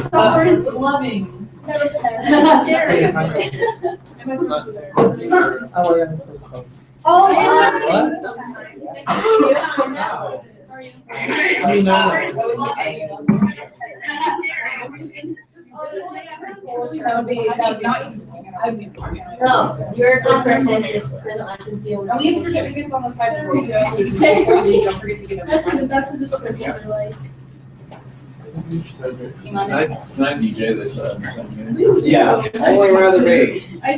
Tolerance, loving. Caring. Oh, That'll be nice. No, you're a good person, just doesn't want to deal with. We have certificates on the side before you go, so you can don't forget to get them. that's a description I like. Can I DJ this? Yeah, only rather be. I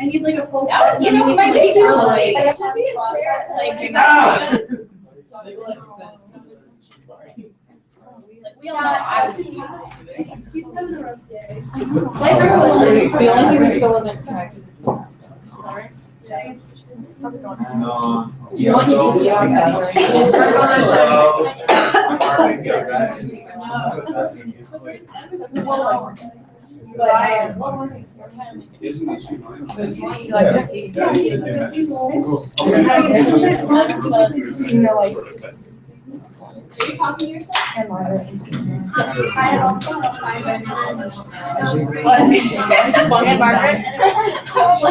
need like a full Yeah, set. you know, we might be too late. We all know I would do it. He's having a rough day. Flavor delicious. The only thing we still haven't connected is this. No. You want you to be on that. Are you talking to yourself? I also have 5 minutes. What? And Margaret? I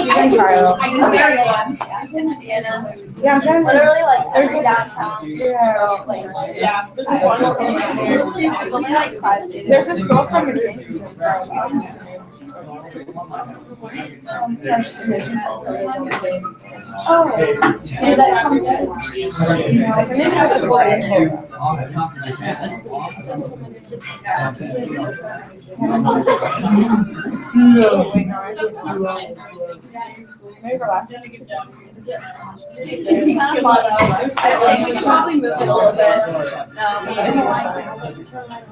can see everyone. And Sienna. Yeah, I'm trying to. Literally like every downtown. Yeah. Like, Yeah. there's only like 5 cities. There's this girl from New Jersey. Oh. And that comes with. Maybe the last. It's kind of fun though. I think we should probably move it a little bit.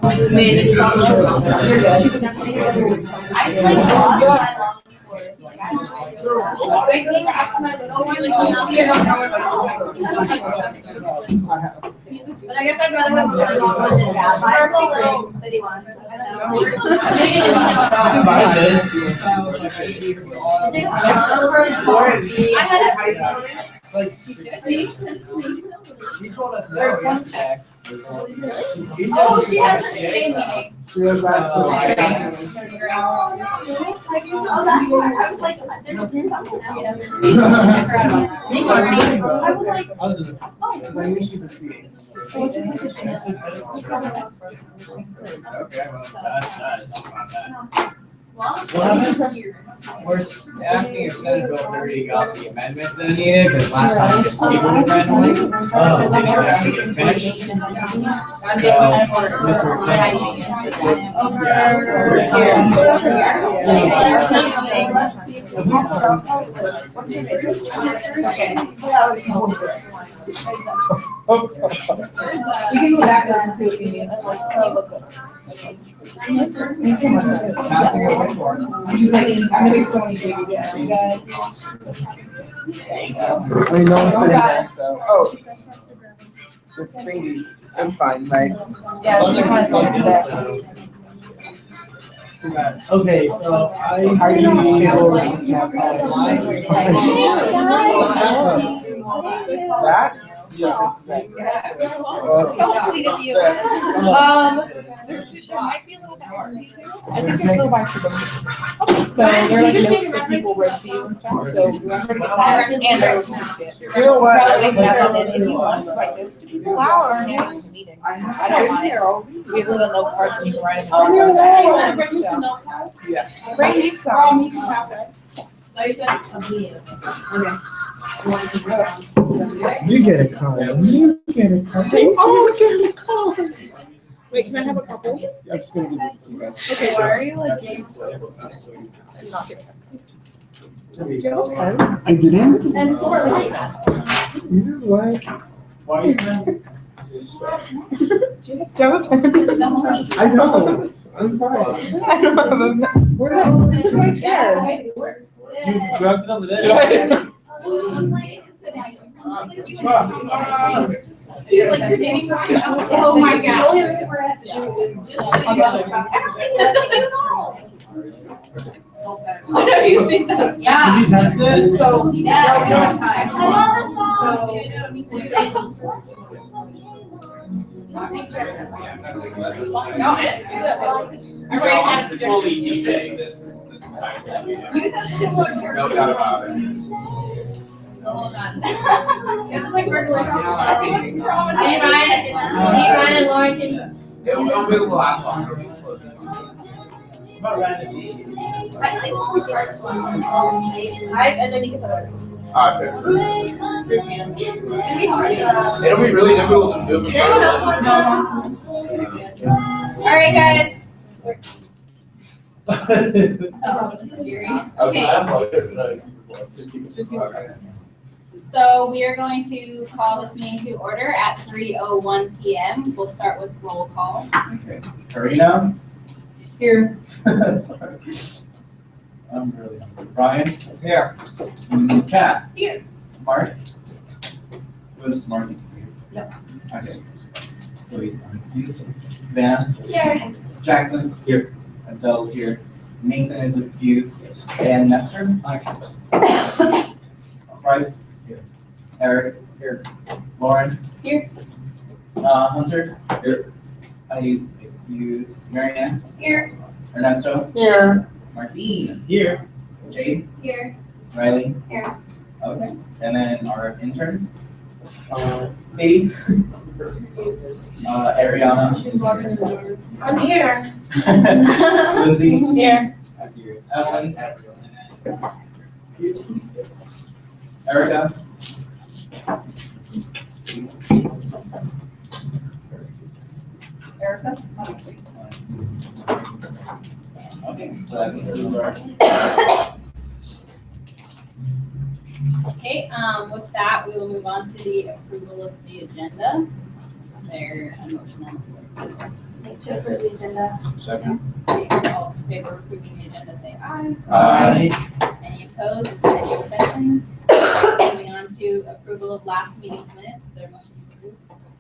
It's probably you're good. I like lost my long course. But I guess I'd rather have really long ones than bad. Mine's a little bitty ones. I don't know. It takes time for a sport. I had it. There's one. Oh, she has her today meeting. She was Oh, that's why. I was like, there's something else. I forgot about that. I was like, I knew she's a sweet. Okay, well, that's not bad. We're asking if Senate Bill 30 got the amendment that it needed, because last time we just tabled it randomly. Didn't actually get finished. So, Mr. You can go back there and see if you need. I'm just like, I'm gonna be so many baby guys. I mean, no one's sitting there, so. Oh. This thingy. That's fine, right? Yeah, she kind of told me that. Okay, so Are you that? Yeah. So sweet of you. There might be a little bit more. I think there's no bites for them. So they're like notes that people wrote to you and stuff. So remember to get that and there was You know what? probably make that up if you want to write notes to people. Flower. I don't mind. We have little note cards and you can write them. Oh, no way. Yeah. Bring these some. You get a card. You get a card. Oh, get a card. Wait, can I have a couple? I'm just gonna give this to you guys. Okay, why are you like being so not giving us? I didn't. And four. You know what? Why is that? Do you have a pen? I know. I'm sorry. I don't have a pen. Where did I took my chair? You dropped it over there. Oh my God. What do you think that's? Did you test it? So, Yeah. time. I love this song. No, I didn't do that. I had to fully delay this entire thing. You just have to look here. No doubt about it. Hold on. Kevin, like, we're like, No, I think- Hey, Ryan. Hey, Ryan and Lauren can. It'll be the last one. About random. I like school first. And then you get the order. Okay. It's gonna be hard. It'll be really difficult to do. Does anyone else want some? All right, guys. Oh, this is scary. Okay, so we are going to call this meeting to order at 3:01 p.m. We'll start with roll call. Okay. Karina? Here. Sorry. I'm really hungry. Brian? Here. Kat? Here. Mark? Was Mark excused? No. Okay. So he's unexcused. Svan? Here. Jackson? Here. Adele's here. Nathan is excused. And Nestor? Price? Here. Eric? Here. Lauren? Here. Hunter? Here. He's excused. Marianne? Here. Ernesto? Yeah. Martine? Here. Jade? Here. Riley? Here. Okay. And then our interns? Katie? Ariana? She's walking the door. I'm here. Lindsay? Here. That's yours. Evelyn? Erica? Erica? Okay, so that concludes our. Okay, with that, we will move on to the approval of the agenda. Is there a motion on the floor? Make sure for the agenda. Second. Okay, all in favor of approving the agenda, say aye. Aye. Any opposed, any abstentions? Moving on to approval of last meeting's minutes, is there a motion to approve?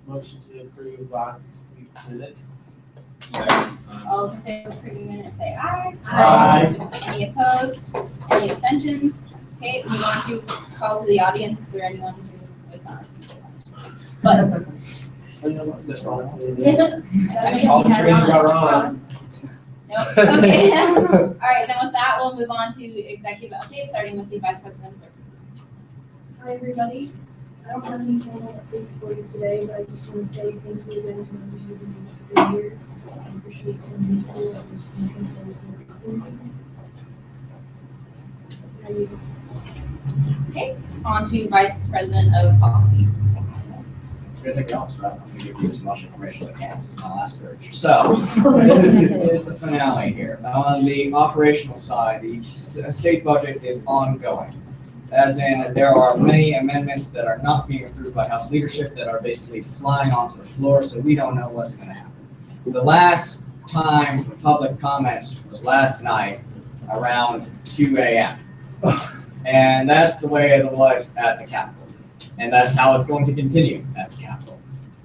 Motion to approve last week's minutes. All those in favor of approving minutes, say aye. Aye. Any opposed, any abstentions? Okay, we want to call to the audience, is there anyone who is not? But. This one. I mean, All the he has- screens are on. Nope, okay. All right, then with that, we'll move on to executive updates, starting with the Vice President of Services. Hi, everybody. I don't have any formal updates for you today, but I just want to say thank you again to those of you who made this a good year. I appreciate so many people that was making those things. I use this. Okay, on to Vice President of Policy. We're gonna take it off, so I'm gonna give you as much information as I can, this is my last purge. So, this is the finale here. On the operational side, the state budget is ongoing. As in, there are many amendments that are not being approved by House leadership that are basically flying onto the floor, so we don't know what's gonna happen. The last time for public comments was last night around 2 a.m. And that's the way of the life at the Capitol. And that's how it's going to continue at the Capitol.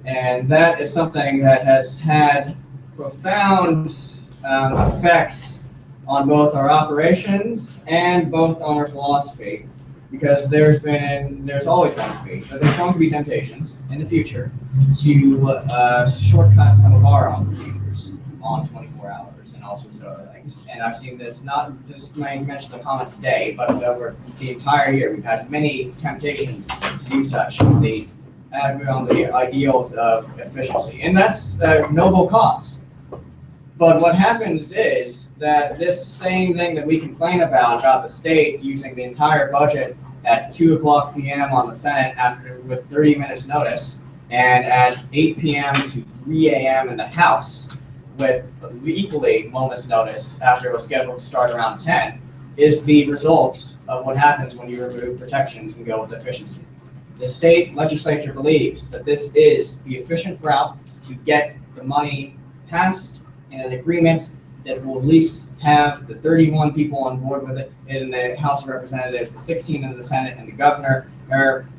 And that is something that has had profound effects on both our operations and both on our philosophy, because there's always going to be, but there's going to be temptations in the future to shortcut some of our own procedures on 24 hours and all sorts of other things. And I've seen this, not just mention the comment today, but over the entire year, we've had many temptations to do such on the ideals of efficiency. And that's a noble cause. But what happens is that this same thing that we complain about the state using the entire budget at 2:00 p.m. on the Senate with 30 minutes notice, and at 8 p.m. to 3 a.m. in the House with equally moment's notice after it was scheduled to start around 10, is the result of what happens when you remove protections and go with efficiency. The state legislature believes that this is the efficient route to get the money passed in an agreement that will at least have the 31 people on board with it in the House of Representatives, the 16 in the Senate, and the governor,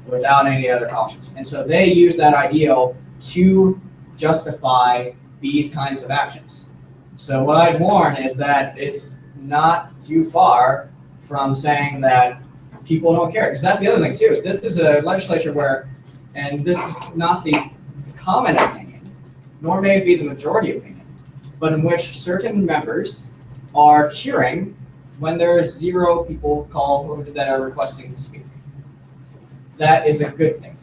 without any other options. And so they use that ideal to justify these kinds of actions. So what I'd warn is that it's not too far from saying that people don't care. Because that's the other thing too, is this is a legislature where, and this is not the common opinion, nor may it be the majority opinion, but in which certain members are cheering when there is 0 people called that are requesting to speak. That is a good thing.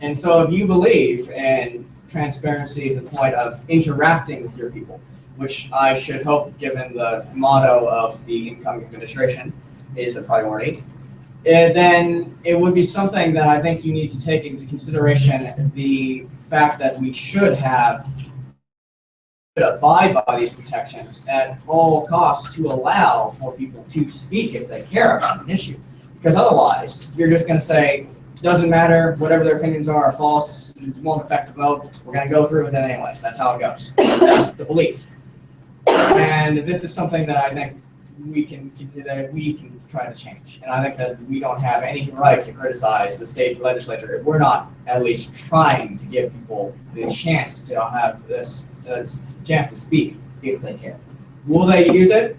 And so if you believe in transparency to the point of interacting with your people, which I should hope, given the motto of the incoming administration, is a priority, then it would be something that I think you need to take into consideration the fact that we should abide by these protections at all costs to allow for people to speak if they care about an issue. Because otherwise, you're just going to say, doesn't matter, whatever their opinions are false, it won't affect the vote, we're going to go through with it anyways. That's how it goes. That's the belief. And this is something that I think we can try to change. And I think that we don't have any right to criticize the state legislature if we're not at least trying to give people the chance to have this chance to speak if they care. Will they use it?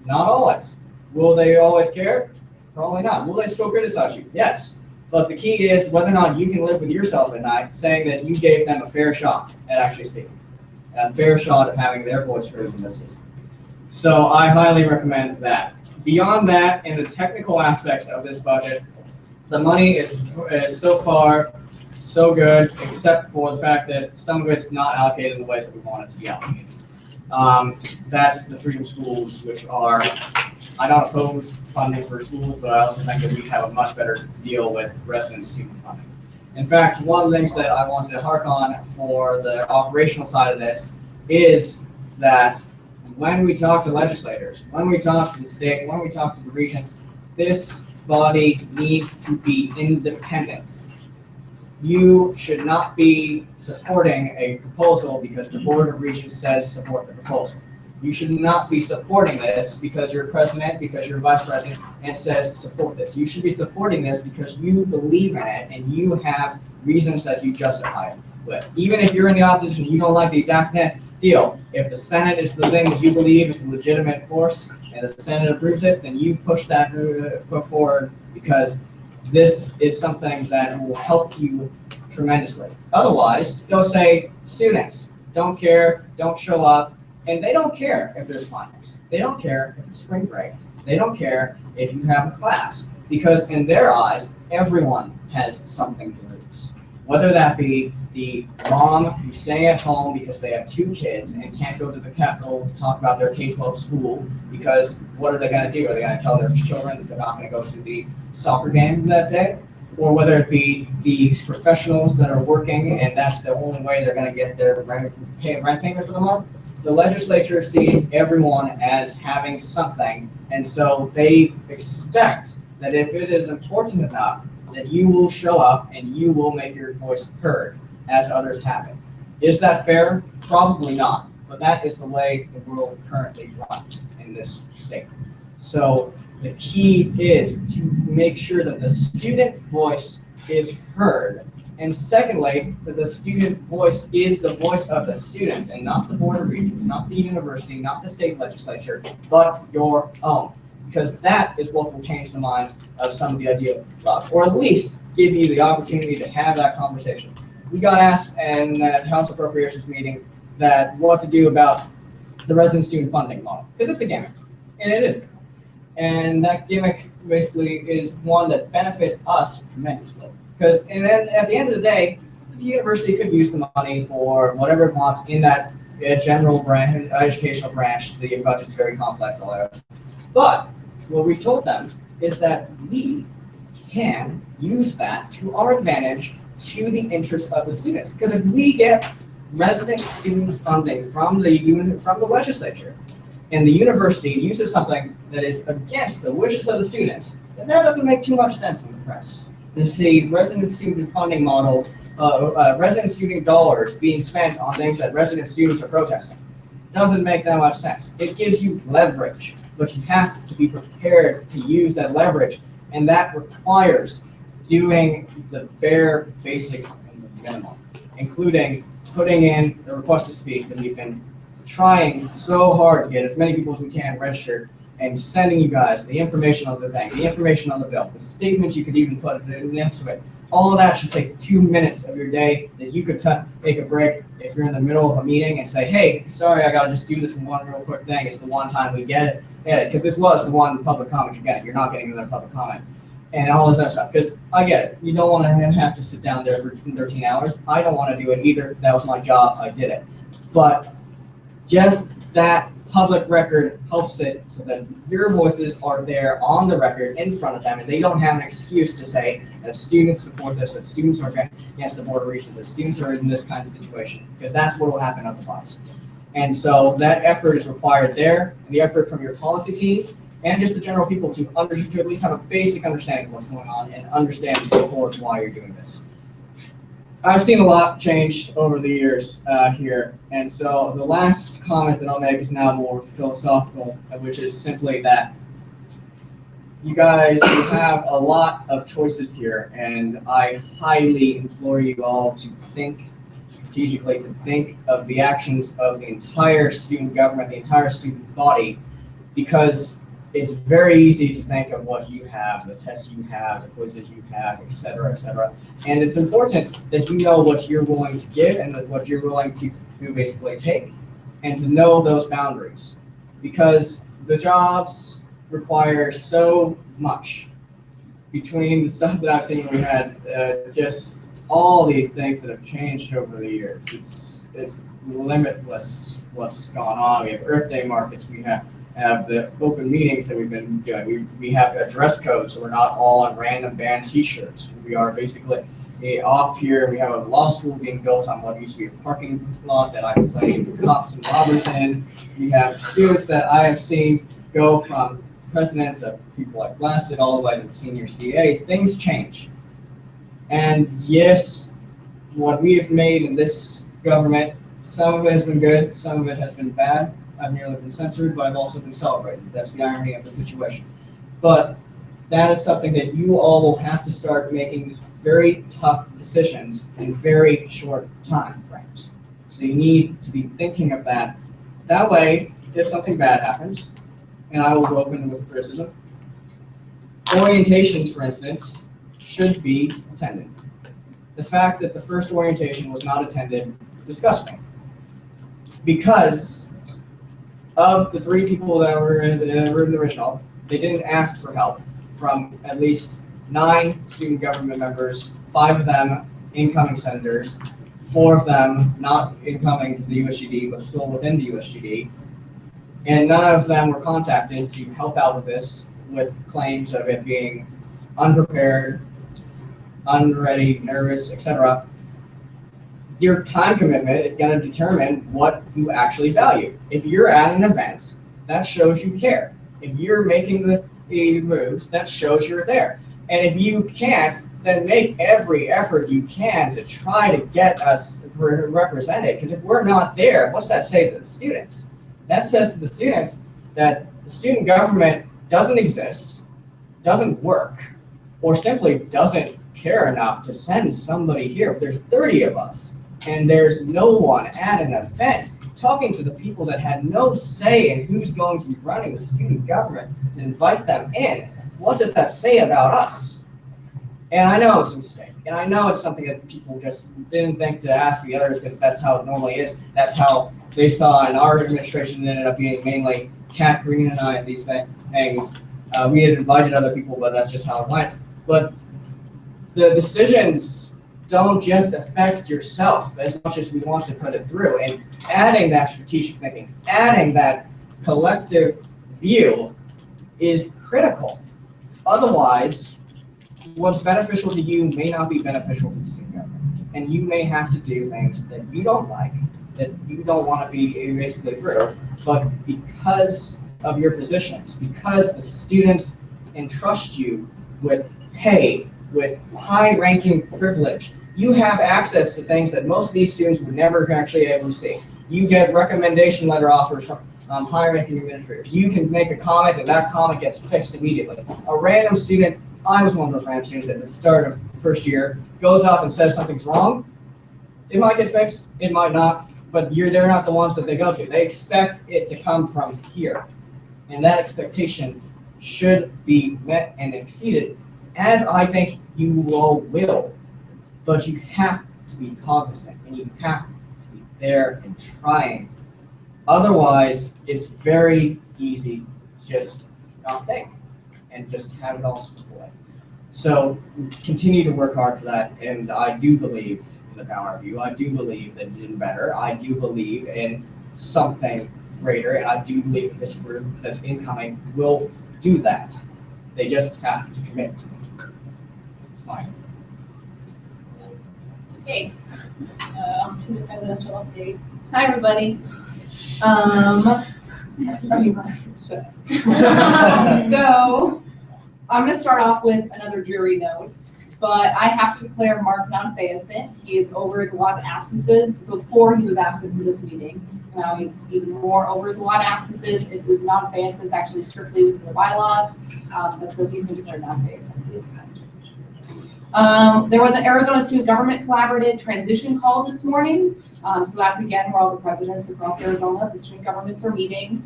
Not always. Will they always care? Probably not. Will they still criticize you? Yes. But the key is whether or not you can live with yourself at night saying that you gave them a fair shot at actually speaking, a fair shot of having their voice heard in this system. So I highly recommend that. Beyond that, in the technical aspects of this budget, the money is so far so good, except for the fact that some of it's not allocated in the ways that we want it to be allocated. That's the freedom schools, which are, I don't oppose funding for schools, but I also think that we have a much better deal with resident student funding. In fact, one of the things that I wanted to hark on for the operational side of this is that when we talk to legislators, when we talk to the state, when we talk to the regions, this body needs to be independent. You should not be supporting a proposal because the Board of Regents says support the proposal. You should not be supporting this because you're president, because you're vice president, and says support this. You should be supporting this because you believe in it and you have reasons that you justify it with. Even if you're in the opposition, you don't like the exact net deal. If the Senate is the thing that you believe is the legitimate force and the Senate approves it, then you push that put forward because this is something that will help you tremendously. Otherwise, they'll say students don't care, don't show up, and they don't care if there's finals. They don't care if it's spring break. They don't care if you have a class because in their eyes, everyone has something to lose. Whether that be the mom who's staying at home because they have 2 kids and can't go to the Capitol to talk about their K-12 school because what are they going to do? Are they going to tell their children that they're not going to go to the soccer game that day? Or whether it be these professionals that are working and that's the only way they're going to get their rent payment for the month? The legislature sees everyone as having something, and so they expect that if it is important enough, that you will show up and you will make your voice heard as others have it. Is that fair? Probably not, but that is the way the world currently runs in this state. So the key is to make sure that the student voice is heard. And secondly, that the student voice is the voice of the students and not the Board of Regents, not the university, not the state legislature, but your own. Because that is what will change the minds of some of the ideal thoughts, or at least give you the opportunity to have that conversation. We got asked in that House Appropriations meeting that what to do about the resident student funding model, because it's a gimmick, and it is. And that gimmick basically is one that benefits us tremendously. Because at the end of the day, the university could use the money for whatever it wants in that general branch, educational branch. The budget's very complex, all that. But what we've told them is that we can use that to our advantage to the interest of the students. Because if we get resident student funding from the legislature, and the university uses something that is against the wishes of the students, then that doesn't make too much sense in the press. To see resident student funding model, resident student dollars being spent on things that resident students are protesting. Doesn't make that much sense. It gives you leverage, but you have to be prepared to use that leverage, and that requires doing the bare basics and the minimum, including putting in the request to speak that we've been trying so hard to get as many people as we can registered and sending you guys the information on the thing, the information on the bill, the statements you could even put next to it, All of that should take 2 minutes of your day that you could take a break if you're in the middle of a meeting and say, hey, sorry, I gotta just do this one real quick thing. It's the one time we get it. Because this was the one public comment you're getting. You're not getting another public comment. And all this other stuff. Because I get it. You don't want to have to sit down there for 13 hours. I don't want to do it either. That was my job. I did it. But just that public record helps it so that your voices are there on the record in front of them, and they don't have an excuse to say that students support this, that students are against the Board of Regents, that students are in this kind of situation, because that's what will happen otherwise. And so that effort is required there, and the effort from your policy team and just the general people to at least have a basic understanding of what's going on and understand and support why you're doing this. I've seen a lot change over the years here, and so the last comment that I'll make is now more philosophical, which is simply that you guys have a lot of choices here, and I highly implore you all to think strategically, to think of the actions of the entire student government, the entire student body, because it's very easy to think of what you have, the tests you have, the quizzes you have, et cetera, et cetera. And it's important that you know what you're willing to give and what you're willing to basically take, and to know those boundaries. Because the jobs require so much. Between the stuff that I've seen, we had just all these things that have changed over the years. It's limitless what's gone on. We have Earth Day markets, we have the open meetings that we've been doing. We have a dress code, so we're not all on random band t-shirts. We are basically off here. We have a law school being built on what used to be a parking lot that I'm playing cops and robbers in. We have students that I have seen go from presidents of people like Blasted all the way to the senior CAs. Things change. And yes, what we have made in this government, some of it has been good, some of it has been bad. I've nearly been censored, but I've also been celebrated. That's the irony of the situation. But that is something that you all will have to start making very tough decisions in very short time frames. So you need to be thinking of that. That way, if something bad happens, and I will go open with criticism, orientations, for instance, should be attended. The fact that the first orientation was not attended disgusts me. Because of the 3 people that were in the original, they didn't ask for help from at least 9 student government members, 5 of them incoming senators, 4 of them not incoming to the USGD, but still within the USGD. And none of them were contacted to help out with this, with claims of it being unprepared, unready, nervous, etc. Your time commitment is going to determine what you actually value. If you're at an event, that shows you care. If you're making the moves, that shows you're there. And if you can't, then make every effort you can to try to get us represented. Because if we're not there, what's that say to the students? That says to the students that the student government doesn't exist, doesn't work, or simply doesn't care enough to send somebody here. If there's 30 of us, and there's no one at an event talking to the people that had no say in who's going to be running the student government to invite them in, what does that say about us? And I know it's a mistake. And I know it's something that people just didn't think to ask the others because that's how it normally is. That's how they saw in our administration. It ended up being mainly Kat Green and I and these things. We had invited other people, but that's just how it went. But the decisions don't just affect yourself as much as we want to put it through. And adding that strategic thinking, adding that collective view is critical. Otherwise, what's beneficial to you may not be beneficial to the student government. And you may have to do things that you don't like, that you don't want to be basically through, but because of your positions, because the students entrust you with pay, with high-ranking privilege, you have access to things that most of these students would never actually able to see. You get recommendation letter offers from high-ranking administrators. You can make a comment, and that comment gets fixed immediately. A random student, I was one of those random students at the start of first year, goes up and says something's wrong. It might get fixed, it might not, but they're not the ones that they go to. They expect it to come from here. And that expectation should be met and exceeded, as I think you all will But you have to be cognizant and you have to be there and trying. Otherwise, it's very easy to just not think and just have it all slip away. So continue to work hard for that, and I do believe in the power of you. I do believe that you did better. I do believe in something greater, and I do believe that this group that's incoming will do that. They just have to commit to it. Fine. Okay, to the presidential update. Hi, everybody. So, I'm gonna start off with another jury note, but I have to declare Mark non-feasant. He is over his allotted absences. Before he was absent from this meeting, so now he's even more over his allotted absences. It's his non-feasance actually strictly within the bylaws, but so he's been declared non-feasant for this semester. There was an Arizona Student Government Collaborative transition call this morning. So that's again where all the presidents across Arizona, the student governments are meeting.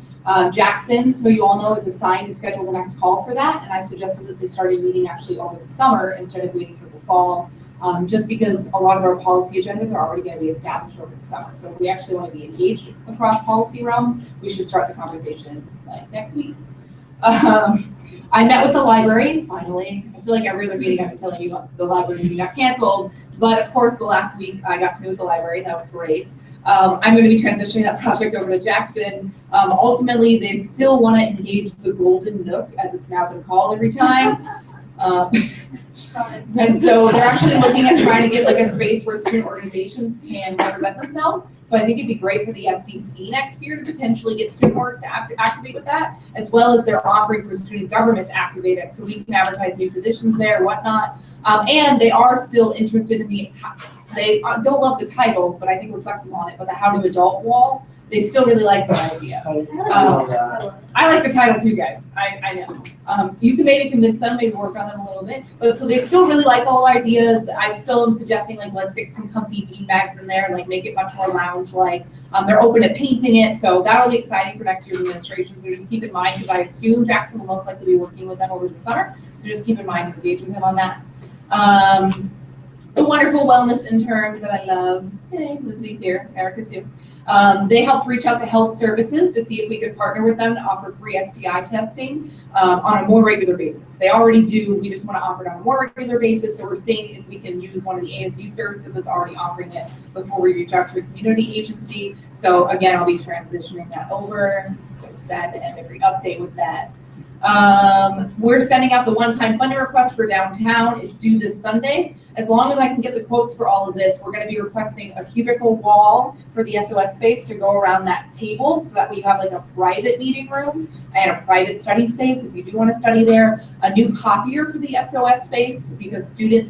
Jackson, so you all know, is assigned to schedule the next call for that. And I suggested that they started meeting actually over the summer instead of waiting for the fall, just because a lot of our policy agendas are already going to be established over the summer. So if we actually want to be engaged across policy realms, we should start the conversation like next week. I met with the library, finally. I feel like every other meeting I've been telling you about the library meeting got canceled, but of course the last week I got to meet with the library, that was great. I'm going to be transitioning that project over to Jackson. Ultimately, they still want to engage the Golden Nook, as it's now been called every time. And so they're actually looking at trying to get like a space where student organizations can represent themselves. So I think it'd be great for the SDC next year to potentially get student orgs to activate with that, as well as they're offering for student government to activate it so we can advertise new positions there and whatnot. And they are still interested in they don't love the title, but I think we're flexible on it, but the How to Adult wall, they still really like the idea. I like the title too, guys. I know. You can maybe convince them, maybe work on them a little bit. But so they still really like all ideas. I still am suggesting like let's get some comfy bean bags in there, like make it much more lounge-like. They're open to painting it, so that'll be exciting for next year's administration. So just keep in mind, because I assume Jackson will most likely be working with them over the summer. So just keep in mind and engage with him on that. The wonderful wellness interns that I love. Hey, Lindsay's here, Erica too. They helped reach out to health services to see if we could partner with them to offer free STI testing on a more regular basis. They already do, we just want to offer it on a more regular basis, so we're seeing if we can use one of the ASU services that's already offering it before we reach out to a community agency. So again, I'll be transitioning that over. So sad to end every update with that. We're sending out the one-time funding request for downtown. It's due this Sunday. As long as I can get the quotes for all of this, we're going to be requesting a cubicle wall for the SOS space to go around that table so that we have like a private meeting room and a private study space if you do want to study there. A new copier for the SOS space because student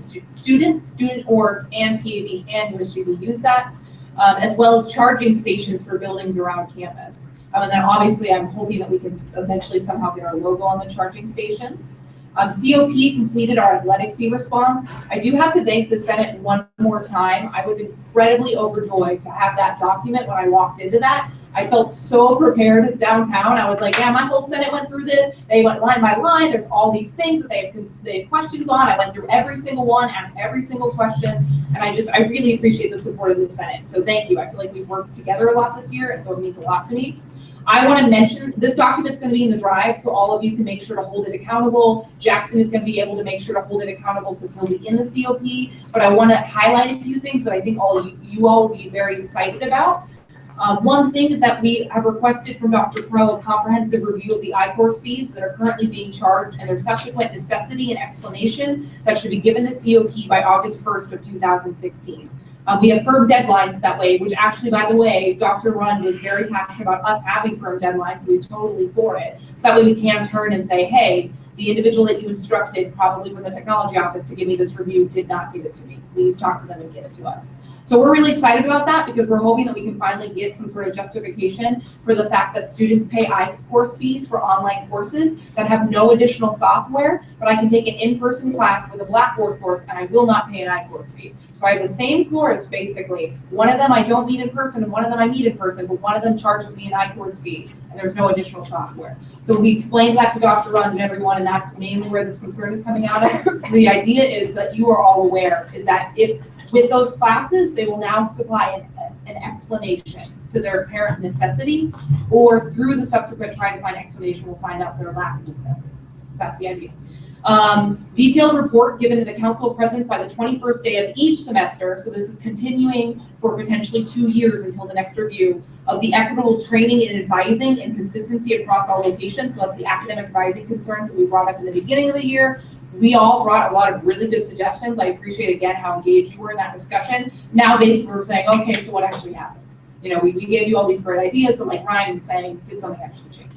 orgs, and PAB and USGD use that, as well as charging stations for buildings around campus. And then obviously I'm hoping that we can eventually somehow get our logo on the charging stations. COP completed our athletic fee response. I do have to thank the Senate one more time. I was incredibly overjoyed to have that document when I walked into that. I felt so prepared as downtown. I was like, yeah, my whole Senate went through this. They went line by line. There's all these things that they have questions on. I went through every single one, asked every single question, and I really appreciate the support of the Senate. So thank you. I feel like we've worked together a lot this year, and so it means a lot to me. I want to mention this document's going to be in the drive, so all of you can make sure to hold it accountable. Jackson is going to be able to make sure to hold it accountable because he'll be in the COP. But I want to highlight a few things that I think you all will be very excited about. One thing is that we have requested from Dr. Crow a comprehensive review of the I-course fees that are currently being charged and their subsequent necessity and explanation that should be given to COP by August 1st of 2016. We have firm deadlines that way, which actually, by the way, Dr. Rund was very passionate about us having firm deadlines, so he's totally for it. So that way we can turn and say, hey, the individual that you instructed, probably from the technology office, to give me this review did not give it to me. Please talk to them and get it to us. So we're really excited about that because we're hoping that we can finally get some sort of justification for the fact that students pay I-course fees for online courses that have no additional software, but I can take an in-person class with a Blackboard course and I will not pay an I-course fee. So I have the same course, basically. One of them I don't meet in person and one of them I meet in person, but one of them charges me an I-course fee and there's no additional software. So we explained that to Dr. Rund and everyone, and that's mainly where this concern is coming out of. So the idea is that you are all aware is that if With those classes, they will now supply an explanation to their apparent necessity, or through the subsequent trying to find explanation, we'll find out their lack of necessity. So that's the idea. Detailed report given to the council presence by the 21st day of each semester. So this is continuing for potentially 2 years until the next review of the equitable training and advising and consistency across all locations. So that's the academic advising concerns that we brought up in the beginning of the year. We all brought a lot of really good suggestions. I appreciate again how engaged you were in that discussion. Now basically we're saying, okay, so what actually happened? You know, we gave you all these great ideas, but like Ryan was saying, did something actually change?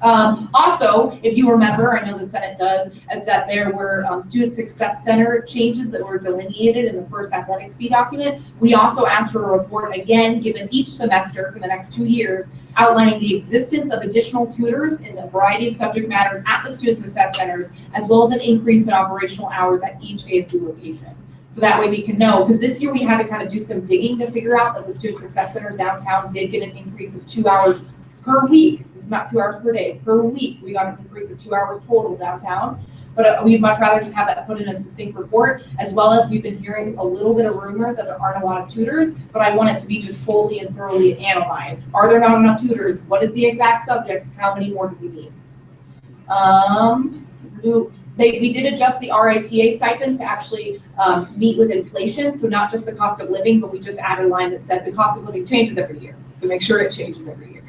Also, if you remember, I know the Senate does, is that there were Student Success Center changes that were delineated in the first athletics fee document. We also asked for a report, again, given each semester for the next 2 years, outlining the existence of additional tutors in a variety of subject matters at the Student Success Centers, as well as an increase in operational hours at each ASU location. So that way we can know, because this year we had to kind of do some digging to figure out that the Student Success Centers downtown did get an increase of 2 hours per week. This is not 2 hours per day, per week. We got an increase of 2 hours total downtown. But we'd much rather just have that put in a succinct report, as well as we've been hearing a little bit of rumors that there aren't a lot of tutors, but I want it to be just fully and thoroughly analyzed. Are there not enough tutors? What is the exact subject? How many more do we need? We did adjust the RITA stipends to actually meet with inflation. So not just the cost of living, but we just added a line that said the cost of living changes every year. So make sure it changes every year.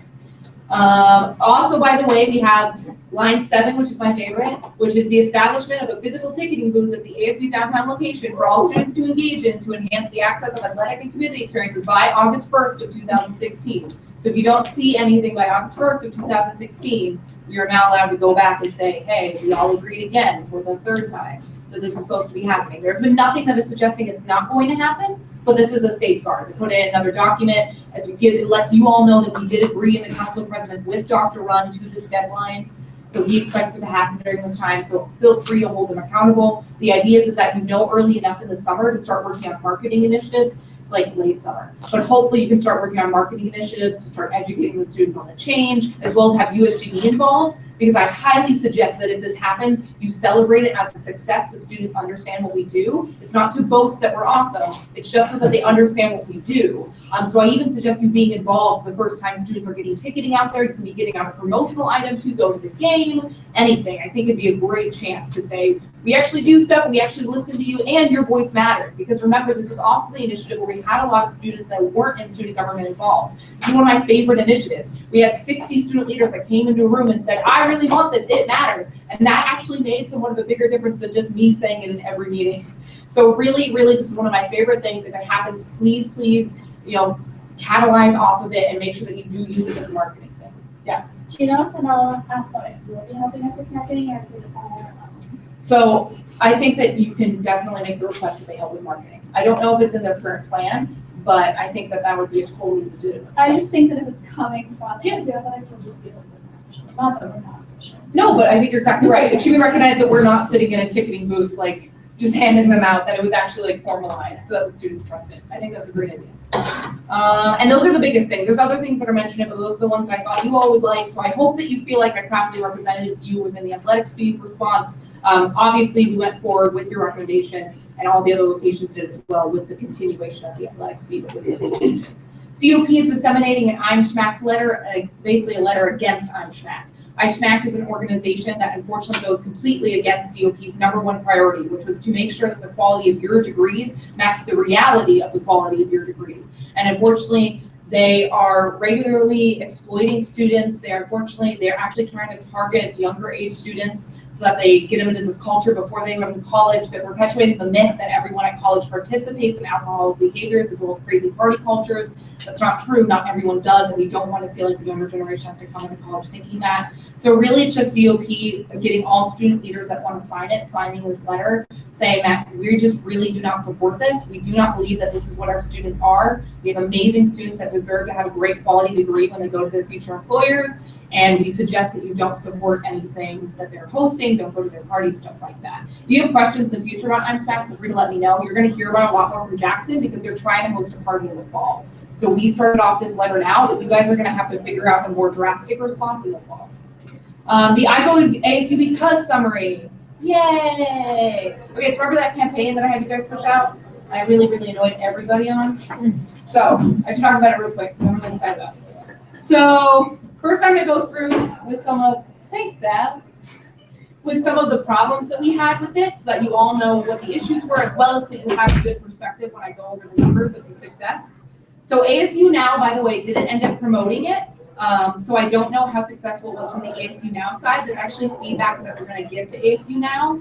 Also, by the way, we have line 7, which is my favorite, which is the establishment of a physical ticketing booth at the ASU downtown location for all students to engage in to enhance the access of athletic and community experiences by August 1st of 2016. So if you don't see anything by August 1st of 2016, we are now allowed to go back and say, hey, we all agreed again for the 3rd time that this is supposed to be happening. There's been nothing that is suggesting it's not going to happen, but this is a safeguard. We put in another document as we give, it lets you all know that we did agree in the council presidents with Dr. Run to this deadline. So he expects it to happen during this time. So feel free to hold them accountable. The idea is that you know early enough in the summer to start working on marketing initiatives. It's like late summer, but hopefully you can start working on marketing initiatives to start educating the students on the change, as well as have USGD involved, because I highly suggest that if this happens, you celebrate it as a success so students understand what we do. It's not to boast that we're awesome, it's just so that they understand what we do. So I even suggest you being involved the first time students are getting ticketing out there. You can be getting on a promotional item to go to the game, anything. I think it'd be a great chance to say, we actually do stuff, we actually listen to you, and your voice mattered. Because remember, this is also the initiative where we had a lot of students that weren't in student government involved. It's one of my favorite initiatives. We had 60 student leaders that came into a room and said, I really want this, it matters. And that actually made somewhat of a bigger difference than just me saying it in every meeting. So really, really, this is one of my favorite things. If it happens, please, please, you know, catalyze off of it and make sure that you do use it as a marketing thing. Yeah. Do you know if the athletics will be helping us with marketing, or is it So I think that you can definitely make the request that they help with marketing. I don't know if it's in their current plan, but I think that that would be a totally legitimate. I just think that if it's coming from the athletics, will just be a little bit more efficient. Not that we're not efficient. No, but I think you're exactly right. It should be recognized that we're not sitting in a ticketing booth, like just handing them out, that it was actually like formalized so that the students trust it. I think that's a great idea. And those are the biggest things. There's other things that are mentioned, but those are the ones that I thought you all would like. So I hope that you feel like I properly represented you within the athletics fee response. Obviously, we went forward with your recommendation, and all the other locations did as well with the continuation of the athletics fee with those changes. COP is disseminating an I'm Schmacked letter, basically a letter against I'm Schmacked. ISHMACT is an organization that unfortunately goes completely against COP's #1 priority, which was to make sure that the quality of your degrees matched the reality of the quality of your degrees. And unfortunately, they are regularly exploiting students. They're actually trying to target younger age students so that they get them into this culture before they go to college. They're perpetuating the myth that everyone at college participates in alcoholic behaviors as well as crazy party cultures. That's not true. Not everyone does, and we don't want to feel like the younger generation has to come into college thinking that. So really, it's just COP getting all student leaders that want to signing this letter, saying that we just really do not support this. We do not believe that this is what our students are. We have amazing students that deserve to have a great quality degree when they go to their future employers. And we suggest that you don't support anything that they're hosting, don't go to their parties, stuff like that. If you have questions in the future about IMSPAC, feel free to let me know. You're going to hear about a lot more from Jackson because they're trying to host a party in the fall. So we started off this letter now, but you guys are going to have to figure out a more drastic response in the fall. The I Go to ASU Because summary. Yay! Okay, so remember that campaign that I had you guys push out? I really, really annoyed everybody on. So I should talk about it real quick, because I'm really excited about it. So first I'm gonna go through with some of, thanks, Sab, with some of the problems that we had with it, so that you all know what the issues were, as well as so you have a good perspective when I go over the numbers of the success. So ASU Now, by the way, didn't end up promoting it. So I don't know how successful it was from the ASU Now side. There's actually feedback that we're gonna give to ASU Now.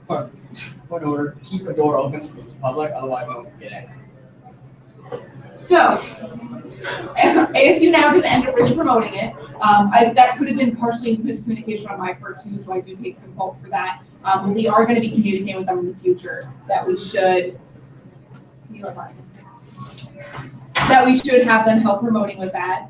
Point order, keep a door open so this is public, otherwise I won't get in. So ASU Now didn't end up really promoting it. That could have been partially miscommunication on my part too, so I do take some fault for that. We are gonna be communicating with them in the future that we should, have them help promoting with that.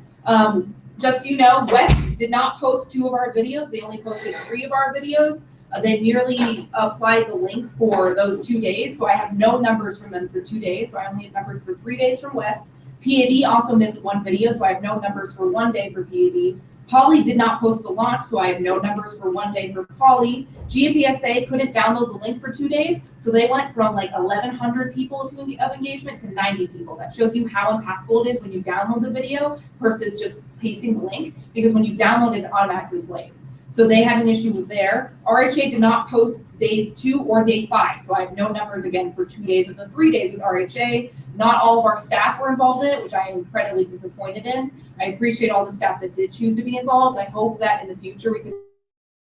Just so you know, West did not post 2 of our videos. They only posted 3 of our videos. They merely applied the link for those 2 days. So I have no numbers from them for 2 days. So I only have numbers for 3 days from West. PAB also missed 1 video. So I have no numbers for 1 day for PAB. Poly did not post the launch, so I have no numbers for 1 day for Poly. GMPSA couldn't download the link for 2 days, so they went from like 1,100 people of engagement to 90 people. That shows you how impactful it is when you download the video versus just pasting the link, because when you download it, it automatically plays. So they had an issue with there. RHA did not post days 2 or day 5, so I have no numbers again for 2 days of the 3 days with RHA. Not all of our staff were involved in it, which I am incredibly disappointed in. I appreciate all the staff that did choose to be involved. I hope that in the future we can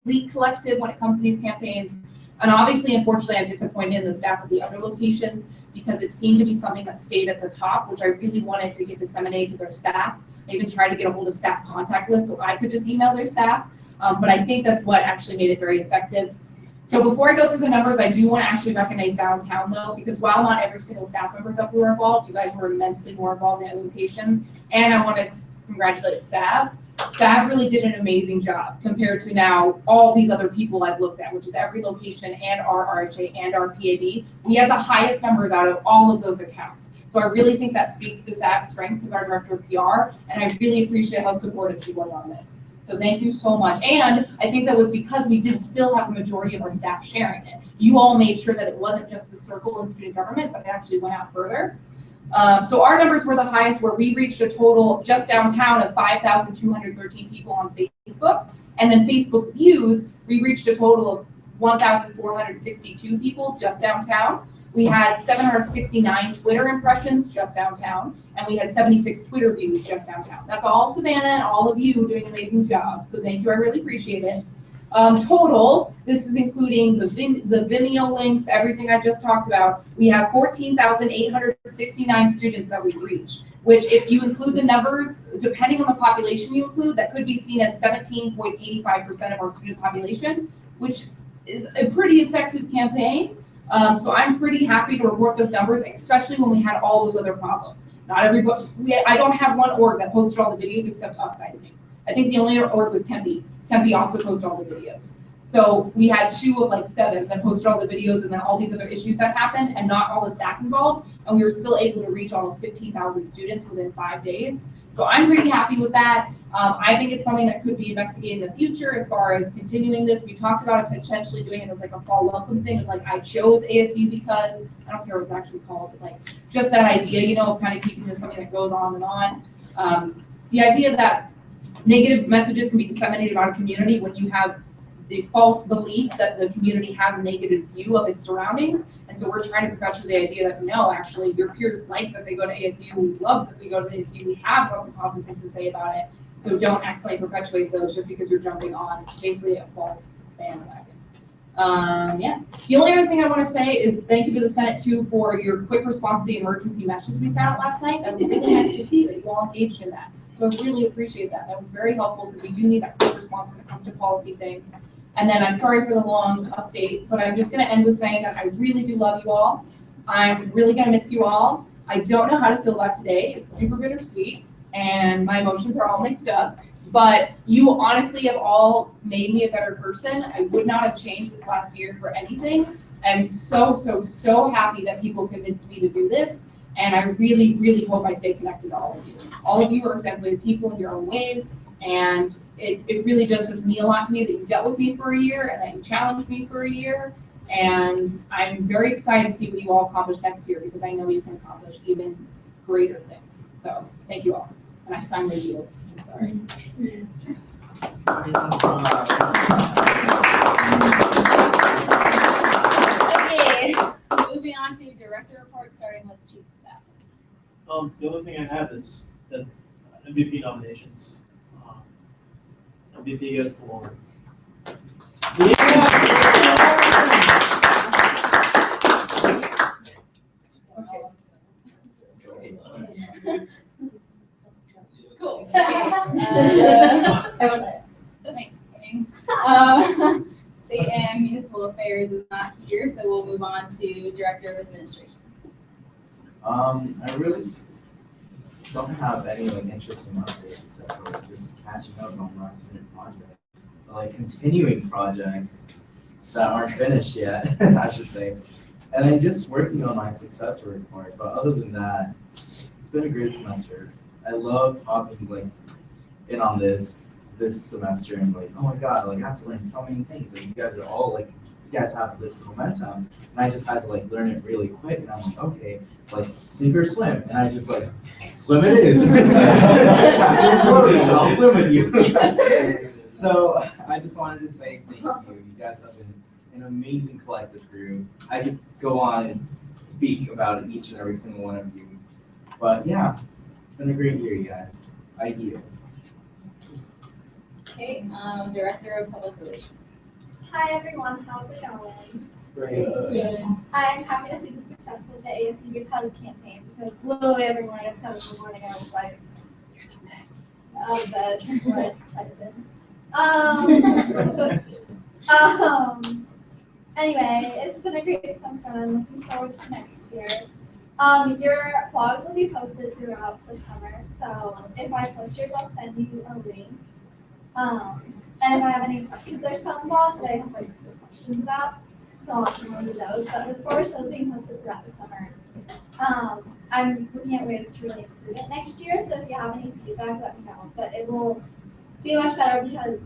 be collective when it comes to these campaigns. And obviously, unfortunately, I'm disappointed in the staff at the other locations because it seemed to be something that stayed at the top, which I really wanted to get disseminated to their staff. I even tried to get a hold of staff contact lists so I could just email their staff. But I think that's what actually made it very effective. So before I go through the numbers, I do want to actually recognize downtown though, because while not every single staff member that were involved, you guys were immensely more involved in locations. And I want to congratulate Sav. Sav really did an amazing job compared to now all these other people I've looked at, which is every location and our RHA and our PAB. We have the highest numbers out of all of those accounts. So I really think that speaks to Sav's strengths as our director of PR, and I really appreciate how supportive she was on this. So thank you so much. And I think that was because we did still have a majority of our staff sharing it. You all made sure that it wasn't just the circle and student government, but it actually went out further. So our numbers were the highest, where we reached a total just downtown of 5,213 people on Facebook. And then Facebook views, we reached a total of 1,462 people just downtown. We had 769 Twitter impressions just downtown, and we had 76 Twitter views just downtown. That's all Savannah and all of you doing an amazing job. So thank you, I really appreciate it. Total, this is including the Vimeo links, everything I just talked about. We have 14,869 students that we reach, which if you include the numbers, depending on the population you include, that could be seen as 17.85% of our student population, which is a pretty effective campaign. So I'm pretty happy to report those numbers, especially when we had all those other problems. Not everybody, I don't have one org that posted all the videos except us, I think. I think the only org was Tempe. Tempe also posted all the videos. So we had 2 of like 7 that posted all the videos, and then all these other issues that happened and not all the staff involved. And we were still able to reach almost 15,000 students within 5 days. So I'm pretty happy with that. I think it's something that could be investigated in the future as far as continuing this. We talked about it potentially doing it as like a fall welcome thing. Like I chose ASU because, I don't care what it's actually called, but like just that idea, you know, of kind of keeping this something that goes on and on. The idea that negative messages can be disseminated about a community when you have the false belief that the community has a negative view of its surroundings. And so we're trying to perpetuate the idea that no, actually your peers like that they go to ASU, we love that we go to ASU, we have lots of positive things to say about it. So don't accidentally perpetuate those just because you're jumping on basically a false bandwagon. Yeah. The only other thing I want to say is thank you to the Senate too for your quick response to the emergency messages we sent out last night. That was really nice to see that you all engaged in that. So I really appreciate that. That was very helpful because we do need that quick response when it comes to policy things. And then I'm sorry for the long update, but I'm just going to end with saying that I really do love you all. I'm really going to miss you all. I don't know how to feel about today. It's super bittersweet, and my emotions are all mixed up. But you honestly have all made me a better person. I would not have changed this last year for anything. I'm so, so, so happy that people convinced me to do this. And I really, really hope I stay connected to all of you. All of you are exemplary people in your own ways. And it really just does mean a lot to me that you dealt with me for a year and that you challenged me for a year. And I'm very excited to see what you all accomplish next year because I know you can accomplish even greater things. So thank you all. And I finally yield. I'm sorry. Okay, moving on to director reports, starting with chief of staff. The only thing I have is the MVP nominations. MVP goes to Lauren. Cool. Thanks, gang. State and municipal affairs is not here, so we'll move on to director of administration. I really don't have any like interesting updates except for just catching up on last minute projects. Like continuing projects that aren't finished yet, I should say. And then just working on my successor report. But other than that, it's been a great semester. I love talking like in on this semester and like, oh my god, like I have to learn so many things. Like you guys are all like, you guys have this momentum, and I just had to like learn it really quick. And I'm like, okay, like sink or swim, and I just like swim it is. I'll swim with you. So I just wanted to say thank you. You guys have been an amazing collective group. I could go on and speak about each and every single one of you, but yeah, it's been a great year, you guys. I yield. Okay, director of public relations. Hi everyone, how's it going? Great. I'm happy to see the success of the ASU Because campaign because literally every morning at 7 in the morning I was like, you're the best. Out of bed, just like type it in. Anyway, it's been a great semester and I'm looking forward to next year. Your vlogs will be posted throughout the summer, so if I post yours, I'll send you a link. And if I have any questions, there's some vlogs that I have like some questions about, so I'll let you know those. But look forward to those being posted throughout the summer. I'm looking at ways to really improve it next year, so if you have any feedback, let me know. But it will be much better because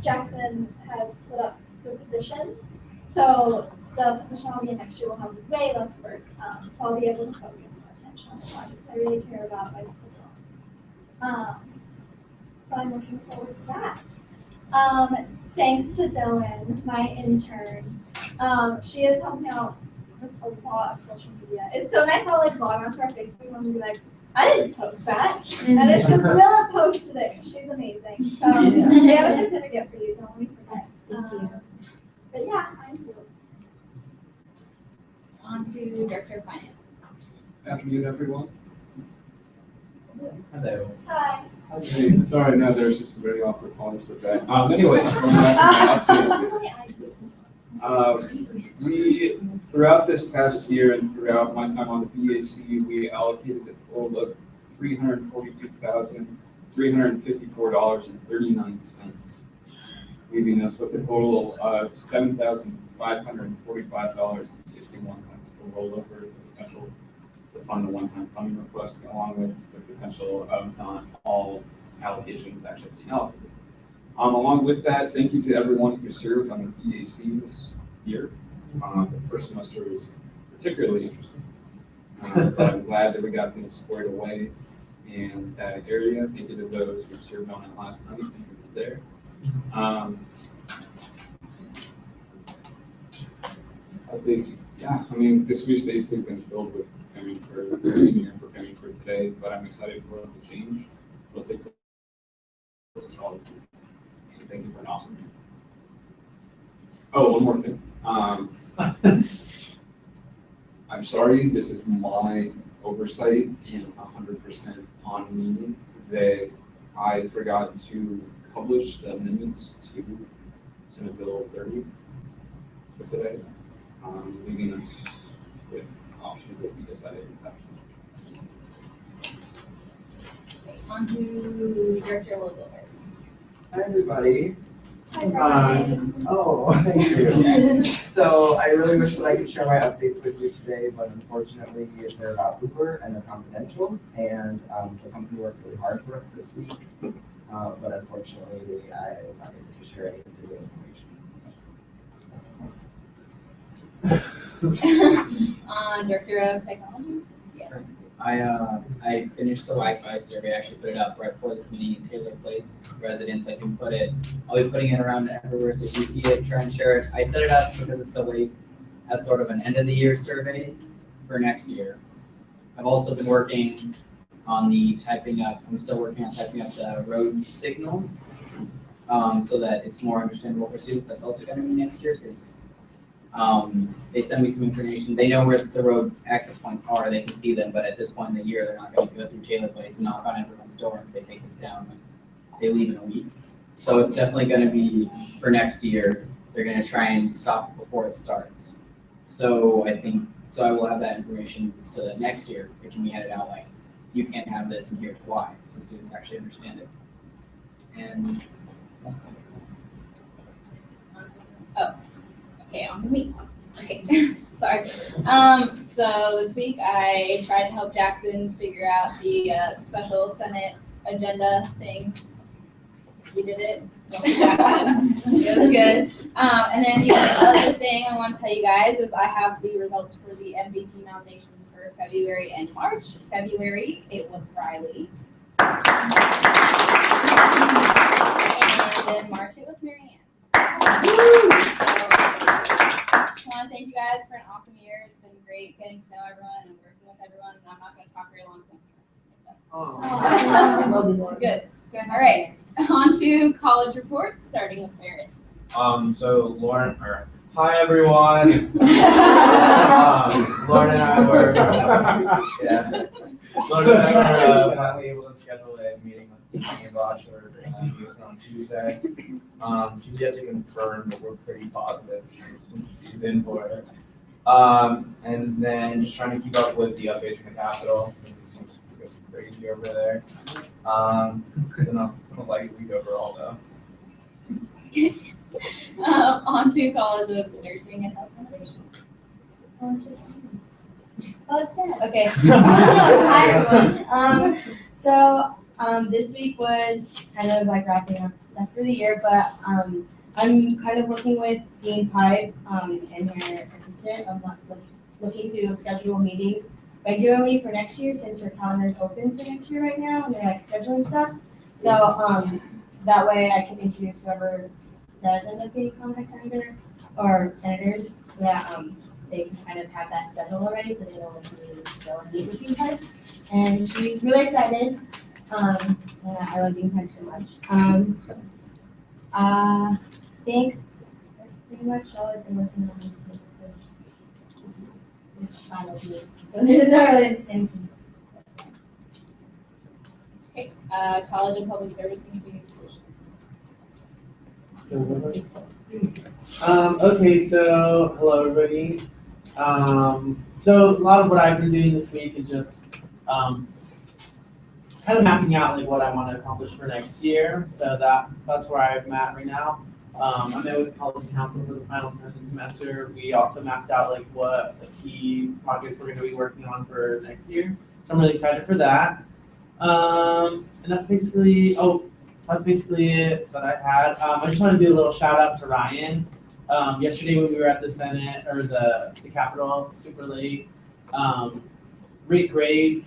Jackson has split up the positions, so the position I'll be in next year will have way less work, so I'll be able to focus more attention on the projects I really care about, like the vlogs. So I'm looking forward to that. Thanks to Dylan, my intern. She has helped me out with a lot of social media. It's so nice how like log onto our Facebook and be like, I didn't post that. And it's just Dylan posted it. She's amazing. So we have a certificate for you, don't we forget. Thank you. But yeah, I'm thrilled. On to director of finance. Afternoon, everyone. Hello. Hi. Hey, sorry, no, there's just a very awkward pause with that. Anyways, going back to my updates. We, throughout this past year and throughout my time on the BAC, we allocated a total of $342,354.39, leaving us with a total of $7,545.61 to roll over the potential to fund the one-time funding request, along with the potential of not all allocations actually being allocated. Along with that, thank you to everyone who served on the BAC this year. The first semester was particularly interesting, but I'm glad that we got things squared away in that area. Thank you to those who served on it last night and who were there. Yeah, I mean, this week's basically been filled with preparing for this year and preparing for today, but I'm excited for the change. We'll take all of you. And thank you for an awesome year. Oh, one more thing. I'm sorry, this is my oversight and 100% on me that I forgot to publish the amendments to Senate Bill 30 for today, leaving us with options that we decided to have. On to director of local affairs. Hi, everybody. Hi, Brian. Oh, thank you. So I really wish that I could share my updates with you today, but unfortunately they're about Uber and they're confidential, and the company worked really hard for us this week, but unfortunately I'm not able to share any of the information. So that's all. Director of Technology? I finished the Wi-Fi survey, I actually put it up right before this meeting in Taylor Place residents. I'll be putting it around everywhere, so if you see it, try and share it. I set it up because it's so late as sort of an end of the year survey for next year. I've also been working on I'm still working on typing up the road signals, so that it's more understandable for students. That's also gonna be next year, because they send me some information. They know where the road access points are. They can see them, but at this point in the year, they're not going to go through Taylor Place and knock on everyone's door and say, take this down. They leave in a week. So it's definitely going to be, for next year, they're going to try and stop it before it starts. So I will have that information so that next year it can be handed out like, you can't have this and here's why, so students actually understand it. And Okay, on to me. Okay, sorry. So this week I tried to help Jackson figure out the special Senate agenda thing. We did it. Mostly Jackson. It was good. And then the other thing I want to tell you guys is I have the results for the MVP nominations for February and March. February, it was Riley. And then March, it was Marianne. I want to thank you guys for an awesome year. It's been great getting to know everyone and working with everyone. And I'm not going to talk very long. Good. All right. On to college reports, starting with Barrett. So hi everyone. Lauren and I were, Lauren and I were finally able to schedule a meeting with Teaching and Bachelor. It was on Tuesday. She's yet to confirm, but we're pretty positive she's in for it. And then just trying to keep up with the updates from the Capitol. It seems crazy over there. It's been a light week overall though. On to College of Nursing and Health Innovations. Oh, it's just it's sad. Okay. Hi everyone. This week was kind of like wrapping up stuff for the year, but I'm kind of working with Dean Pipe and her assistant of looking to schedule meetings regularly for next year, since her calendar is open for next year right now and they're like scheduling stuff. So that way I can introduce whoever does end up being contact senator or senators, so that they can kind of have that schedule already, so they know when to go and meet with Dean Pipe. And she's really excited. And I love Dean Pipe so much. I think that's pretty much all I've been working on this week, because it's final week, so there's not really anything. Okay. College of Public Service and Community Solutions. Okay, so hello everybody. So a lot of what I've been doing this week is just kind of mapping out like what I want to accomplish for next year. So that's where I'm at right now. I met with college council for the final term of the semester. We also mapped out like what the key projects we're going to be working on for next year. So I'm really excited for that. And that's basically it that I had. I just want to do a little shout out to Ryan. Yesterday when we were at the Senate or the Capitol super late, Rick Gray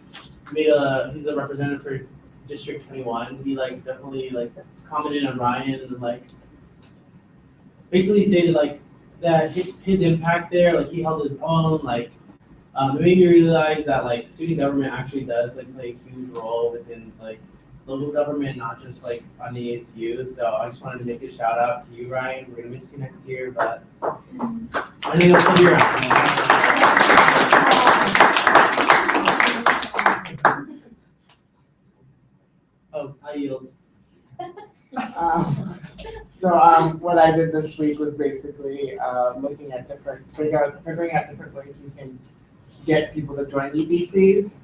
he's the representative for District 21. He definitely commented on Ryan and basically stated that his impact there, he held his own, it made me realize that student government actually does play a huge role within local government, not just on the ASU. So I just wanted to make a shout out to you, Ryan. We're gonna miss you next year, but I think I'll still be around. Oh, I yield. What I did this week was basically looking at figuring out different ways we can get people to join UBCs.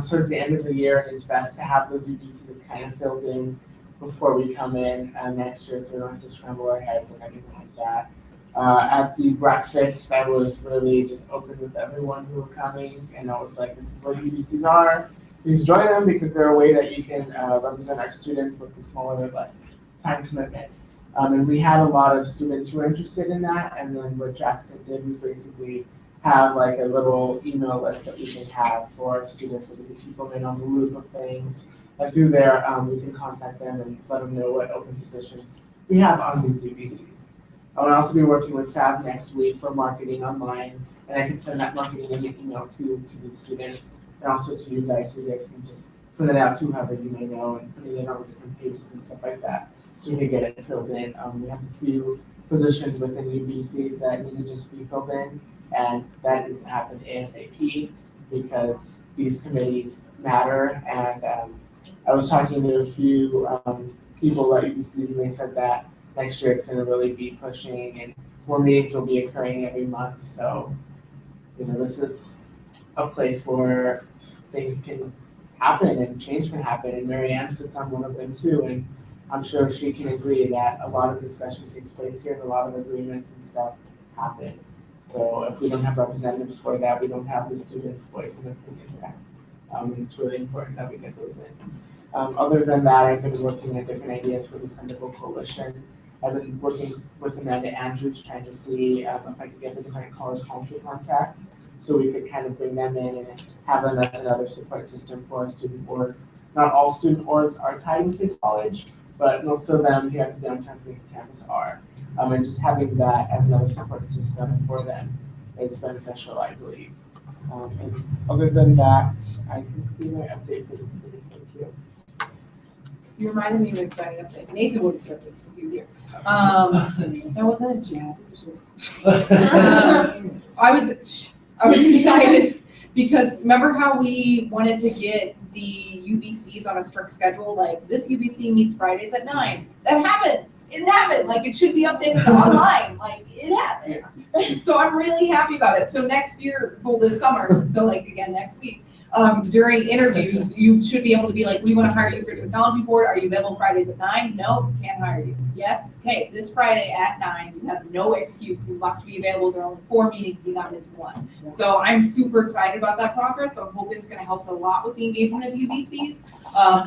Towards the end of the year, it's best to have those UBCs kind of filled in before we come in next year, so we don't have to scramble our heads and everything like that. At the breakfast, I was really just open with everyone who were coming, and I was like, this is what UBCs are. Please join them because they're a way that you can represent our students with the smaller, less time commitment. And we had a lot of students who were interested in that, and then what Jackson did was basically have like a little email list that we can have for our students, so we can keep them in on the loop of things. Like through there, we can contact them and let them know what open positions we have on these UBCs. I will also be working with staff next week for marketing online, and I can send that marketing in an email to the students and also to you guys, so you guys can just send it out to whoever you may know and put it in on different pages and stuff like that, so we can get it filled in. We have a few positions within UBCs that need to just be filled in, and that needs to happen ASAP because these committees matter. And I was talking to a few people at UBCs, and they said that next year it's going to really be pushing, and more meetings will be occurring every month. So, this is a place where things can happen and change can happen. And Mary Ann sits on one of them too, and I'm sure she can agree that a lot of discussion takes place here and a lot of agreements and stuff happen. So if we don't have representatives for that, we don't have the students' voice and opinion there. It's really important that we get those in. Other than that, I've been working at different ideas for the Syndical Coalition. I've been working with Amanda Andrews, trying to see if I could get the different college council contracts, so we could kind of bring them in and have them as another support system for our student orgs. Not all student orgs are tied within college, but most of them here at the downtown Phoenix campus are. And just having that as another support system for them is beneficial, I believe. And other than that, I conclude my update for this meeting. Thank you. You reminded me of an exciting update. Nathan would have said this if he was here. That wasn't a jab, it was just. I was excited because remember how we wanted to get the UBCs on a strict schedule? Like this UBC meets Fridays at 9. That happened. It happened. Like it should be updated online. Like it happened. So I'm really happy about it. So next year, well, this summer, so like again next week, during interviews, you should be able to be like, we want to hire you for technology board. Are you available Fridays at 9? No, can't hire you. Yes? Okay, this Friday at 9, you have no excuse. You must be available. There are only 4 meetings. Do not miss one. So I'm super excited about that progress. So I'm hoping it's going to help a lot with the engagement of UBCs.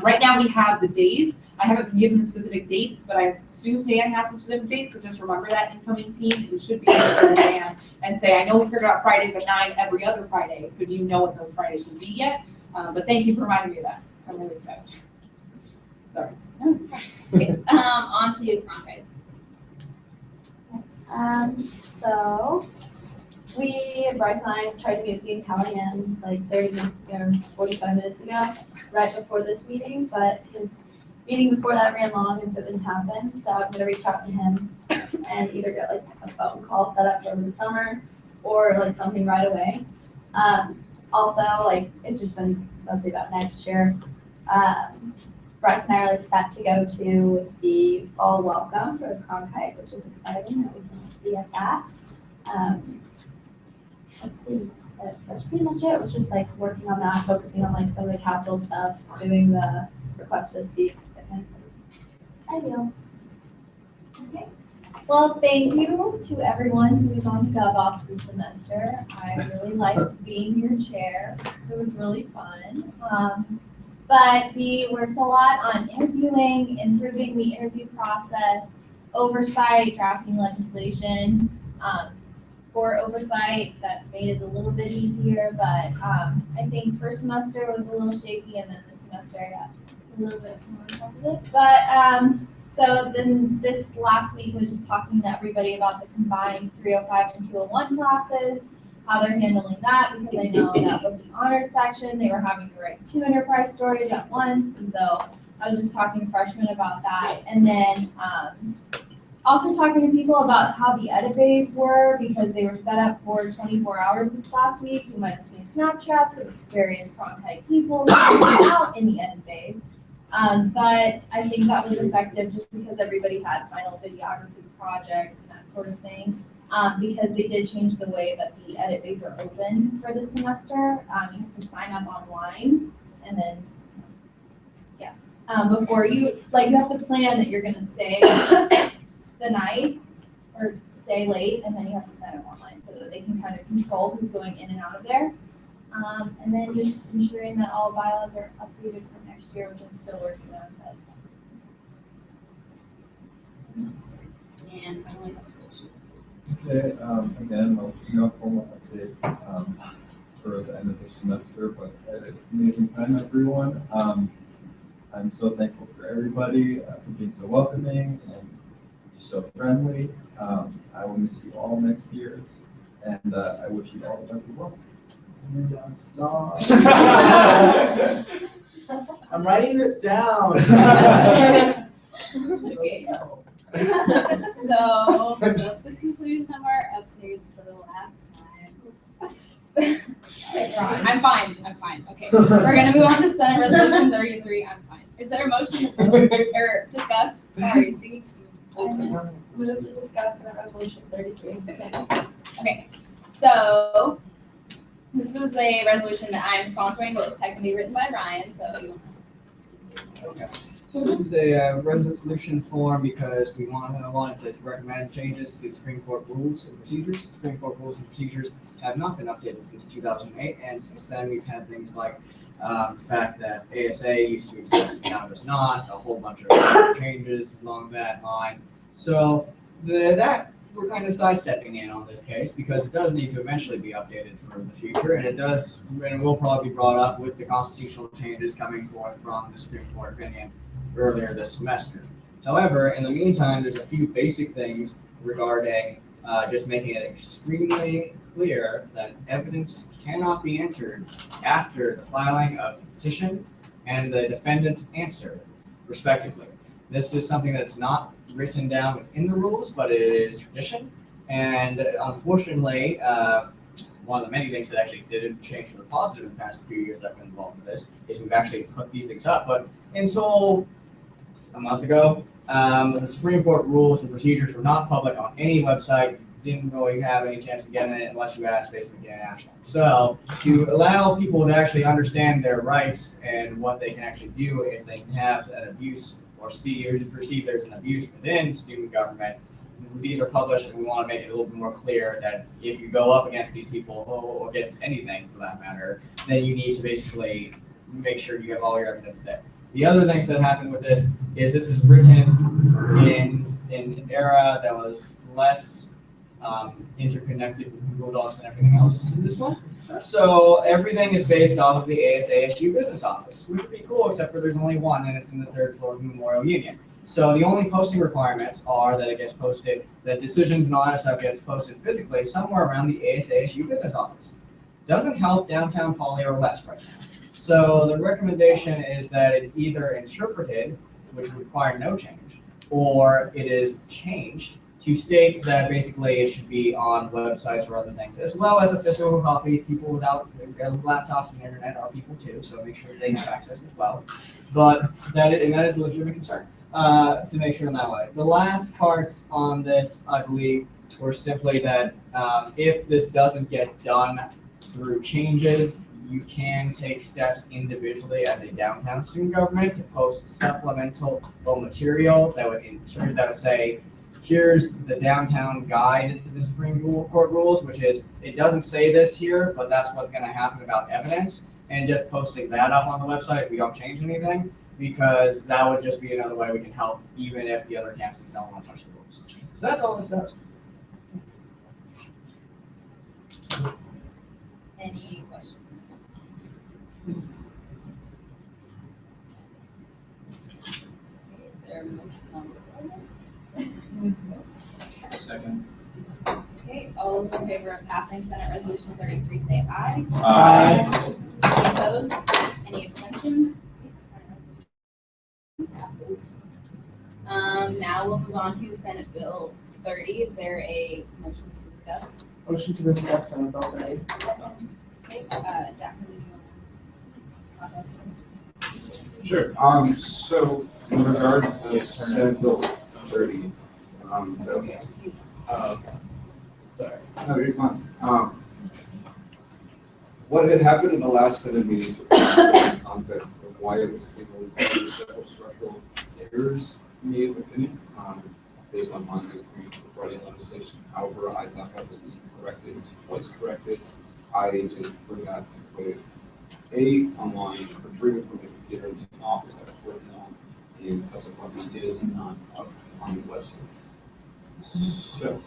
Right now we have the days. I haven't given the specific dates, but I assume Dan has the specific dates. So just remember that incoming team. You should be able to go to Dan and say, I know we figured out Fridays at 9 every other Friday. So do you know what those Fridays will be yet? But thank you for reminding me of that. So I'm really excited. Sorry. Okay, on to bronchitis. So Bryce and I tried to get Dean Callahan like 30 minutes ago, 45 minutes ago, right before this meeting, but his meeting before that ran long and so it didn't happen. So I'm gonna reach out to him and either get like a phone call set up over the summer or like something right away. Also, like it's just been mostly about next year. Bryce and I are like set to go to the fall welcome for the Cronkite, which is exciting that we can be at that. Let's see, that's pretty much it. It was just like working on that, focusing on like some of the capital stuff, doing the request to speak, that kind of thing. Ideal. Okay. Well, thank you to everyone who was on GovOps this semester. I really liked being your chair. It was really fun. But we worked a lot on interviewing, improving the interview process, oversight, drafting legislation. For oversight, that made it a little bit easier, but I think first semester was a little shaky, and then this semester I got a little bit more confident. But so then this last week was just talking to everybody about the combined 305 and 201 classes, how they're handling that, because I know that with the honors section, they were having to write 2 enterprise stories at once, and so I was just talking to freshmen about that. And then also talking to people about how the edit bays were, because they were set up for 24 hours this last week. You might have seen Snapchats of various Cronkite people out in the edit bays. But I think that was effective just because everybody had final videography projects and that sort of thing. Because they did change the way that the edit bays are open for this semester. You have to sign up online and then, yeah. Before you have to plan that you're gonna stay the night or stay late, and then you have to sign up online so that they can kind of control who's going in and out of there. And then just ensuring that all bylaws are updated for next year, which I'm still working on. But and finally resolutions. Okay, again, no formal updates, for the end of the semester, but amazing time, everyone. I'm so thankful for everybody, for being so welcoming and so friendly. I will miss you all next year, and I wish you all the best of luck. Stop. I'm writing this down. Okay. So that's the conclusion of our updates for the last time. I'm fine. Okay, we're gonna move on to Senate Resolution 33. I'm fine. Is there a motion to or discuss? Sorry, see. Move to discuss Senate Resolution 33. Okay, so this is a resolution that I'm sponsoring, but it's technically written by Ryan, so you'll. Okay. So this is a resolution form because we wanted to recommend changes to Supreme Court rules and procedures. Supreme Court rules and procedures have not been updated since 2008, and since then we've had things like the fact that ASA used to exist, now does not, a whole bunch of changes along that line. So that we're kind of sidestepping in on this case because it does need to eventually be updated for the future, and it will probably be brought up with the constitutional changes coming forth from the Supreme Court opinion earlier this semester. However, in the meantime, there's a few basic things regarding just making it extremely clear that evidence cannot be entered after the filing of the petition and the defendant's answer, respectively. This is something that's not written down within the rules, but it is tradition. And unfortunately, one of the many things that actually did change for the positive in the past few years that I've been involved with this is we've actually put these things up. But until a month ago, the Supreme Court rules and procedures were not public on any website. You didn't really have any chance of getting it unless you asked basically National. So to allow people to actually understand their rights and what they can actually do if they have an abuse or see or perceive there's an abuse within student government, these are published, and we want to make it a little bit more clear that if you go up against these people or against anything for that matter, then you need to basically make sure you have all your evidence there. The other things that happened with this is written in an era that was less interconnected with Google Docs and everything else in this one. So everything is based off of the ASASU business office, which would be cool, except for there's only one, and it's in the 3rd floor of Memorial Union. So the only posting requirements are that it gets posted, that decisions and all that stuff gets posted physically somewhere around the ASASU business office. Doesn't help downtown Poly or West right now. So the recommendation is that it's either interpreted, which would require no change, or it is changed to state that basically it should be on websites or other things, as well as a physical copy. People without laptops and internet are people too, so make sure they have access as well. But that is a legitimate concern to make sure in that way. The last parts on this, I believe, were simply that if this doesn't get done through changes, you can take steps individually as a downtown student government to post supplemental material that would say, here's the downtown guide to the Supreme Court rules, which is, it doesn't say this here, but that's what's going to happen about evidence, and just posting that up on the website if we don't change anything, because that would just be another way we can help, even if the other campuses don't want to touch the rules. So that's all this does. Any questions? Is there a motion on the floor? Second. Okay, all those in favor of passing Senate Resolution 33, say aye. Aye. Any opposed? Any abstentions? Passes. Now we'll move on to Senate Bill 30. Is there a motion to discuss? Motion to discuss Senate Bill 30. Okay, Jackson, do you want to? Sure. So in regard to Senate Bill 30, sorry. No, you're fine. What had happened in the last Senate meetings was the context of why it was able to do several structural errors made within it, based on my experience with writing legislation. However, I thought that was being corrected, I just forgot to put it online, retrieve it from the computer in the office I was working on, and subsequently it is not up on the website. So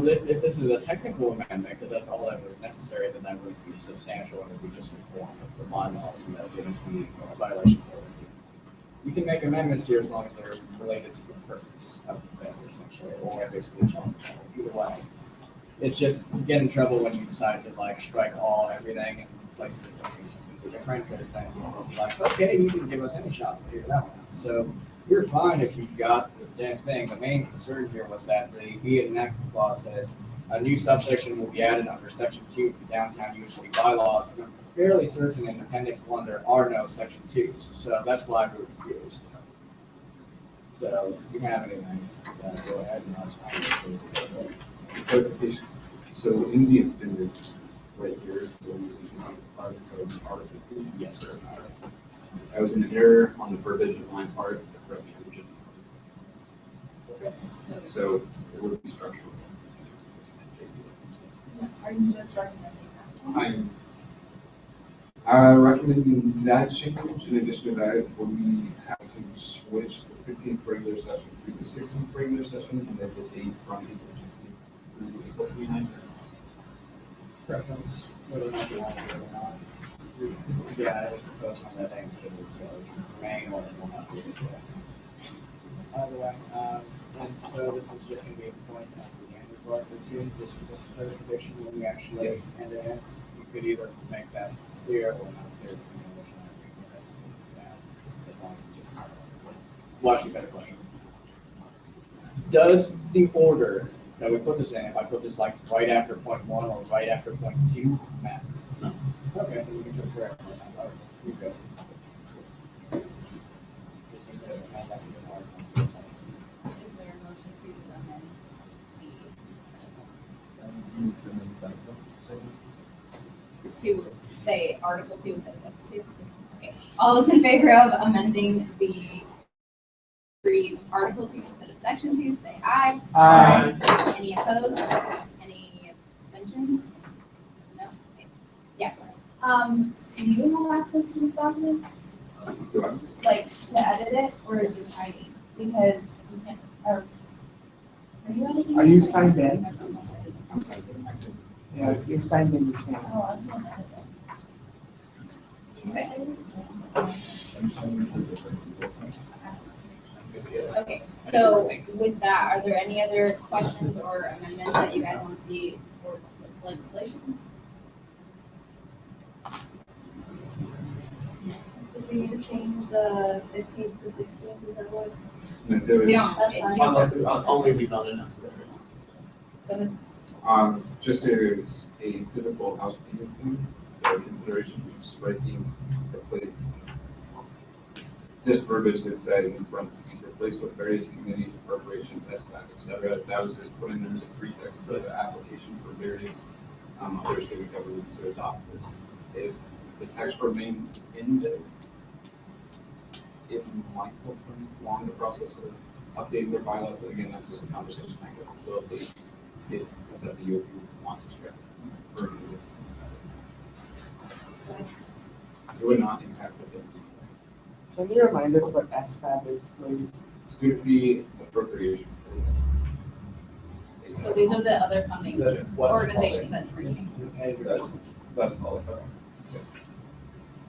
this, if this is a technical amendment, because that's all that was necessary, then that would be substantial and it would be just a form of the bylaws and that wouldn't be a violation. You can make amendments here as long as they're related to the purpose of the bill, essentially, or basically either way. It's just you get in trouble when you decide to like strike all and everything and replace it with something different, because then you'll be like, okay, you didn't give us any shot to figure that one out. So you're fine if you've got the damn thing. The main concern here was that the be it enacted clause says a new subsection will be added under section 2 of the downtown USGD bylaws. And I'm fairly certain in appendix 1 there are no section 2s, so that's why we're confused. So if you have anything, go ahead and I'll Clarification. So in the appendix right here, the organization part, so Article 2. Yes, sir. That was an error on the verbiage of line part. The correct term should be. So it would be structural. Are you just recommending that? I'm recommending that change. In addition to that, we have to switch the 15th regular session to the 16th regular session, and then the date from April 15th through April 29th. Preference, whether or not you want to do it or not. Yeah, it was proposed on that Thanksgiving, so May or will not be it. Either way, and so this is just going to be a point after the end of Article 2, just for this clarification when we actually end it in. You could either make that clear or not clear, depending on which one I think that's as long as it's just watch the better question. Does the order that we put this in, if I put this like right after point 1 or right after point 2, matter? No. Okay, then we can do it correctly. You go. Just need to add that to the article. Is there a motion to amend the Senate to say Article 2 instead of Section 2? Okay. All those in favor of amending the read Article 2 instead of Section 2, say aye. Aye. Any opposed? Any abstentions? No? Okay. Yeah. Do you have access to this document? Like to edit it or just signing? Because you can't, are you editing? Are you signed in? I'm signed in. Yeah, if you're signed in, you can. Oh, I'm gonna edit it. Okay, so with that, are there any other questions or amendments that you guys want to see towards this legislation? If we need to change the 15th to 16th, is that what? There was, That's fine. Only if we found it necessary. Go ahead. just as a physical housekeeping thing, the consideration of striking the plate. This verbiage that says in parentheses, replaced with various committees, appropriations, SBAC, et cetera, that was just put in there as a pretext for the application for various other state governments to adopt this. If the text remains in there, it might help them along the process of updating their bylaws, but again, that's just a conversation I can facilitate. If it's up to you if you want to strike version of it. It would not impact the 15th. Can you remind us what SFAB is, please? Student fee appropriation. So these are the other funding organizations that bring That's all.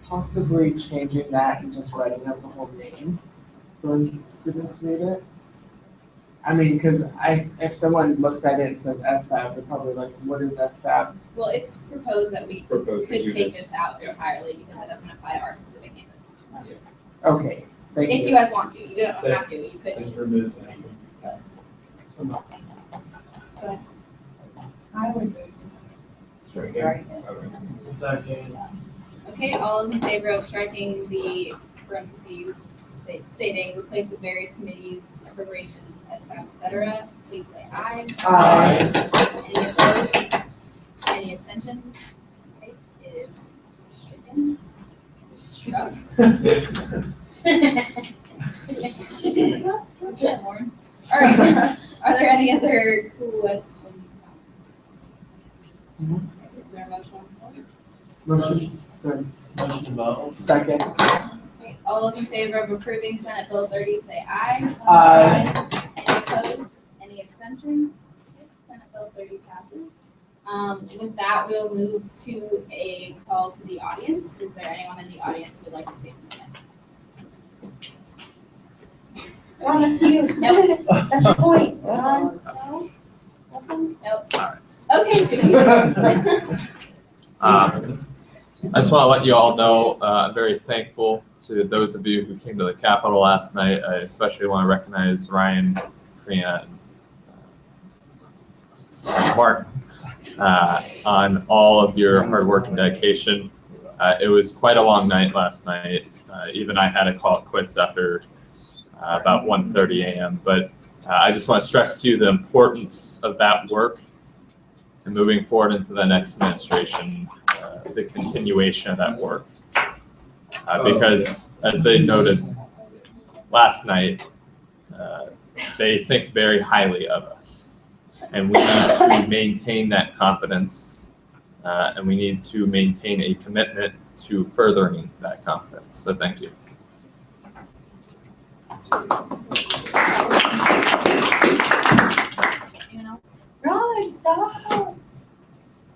Possibly changing that and just writing up the whole name, so when students read it. I mean, because if someone looks at it and says SFAB, they're probably like, what is SFAB? Well, it's proposed that we Proposed could to take use. this out entirely because it doesn't apply to our specific campus. Okay, thank you. If you guys want to, you don't have to, you could. Just remove the name. So no. I would move to strike it. Second. Okay, all those in favor of striking the parentheses stating replace with various committees, appropriations, SFAB, et cetera, please say aye. Aye. Any opposed? Any abstentions? Okay, it is stricken. Struck. All right, are there any other questions? Is there a motion on the floor? Motion, good. Motion to vote. Second. Okay, all those in favor of approving Senate Bill 30, say aye. Aye. abstentions. Senate Bill 30 passes. With that, we'll move to a call to the audience. Is there anyone in the audience who would like to say something next? Ron, that's you. Nope. That's your point. Ron, no? Nothing? Nope. Okay. Jimmy. I just want to let you all know, I'm very thankful to those of you who came to the Capitol last night. I especially want to recognize Ryan, Priya, and Martin on all of your hard work and dedication. It was quite a long night last night. Even I had to call it quits after about 1:30 a.m. But I just want to stress to you the importance of that work and moving forward into the next administration, the continuation of that work. Because as they noted last night, they think very highly of us. And we need to maintain that confidence, and we need to maintain a commitment to furthering that confidence. So thank you. Anyone else? Ron, stop.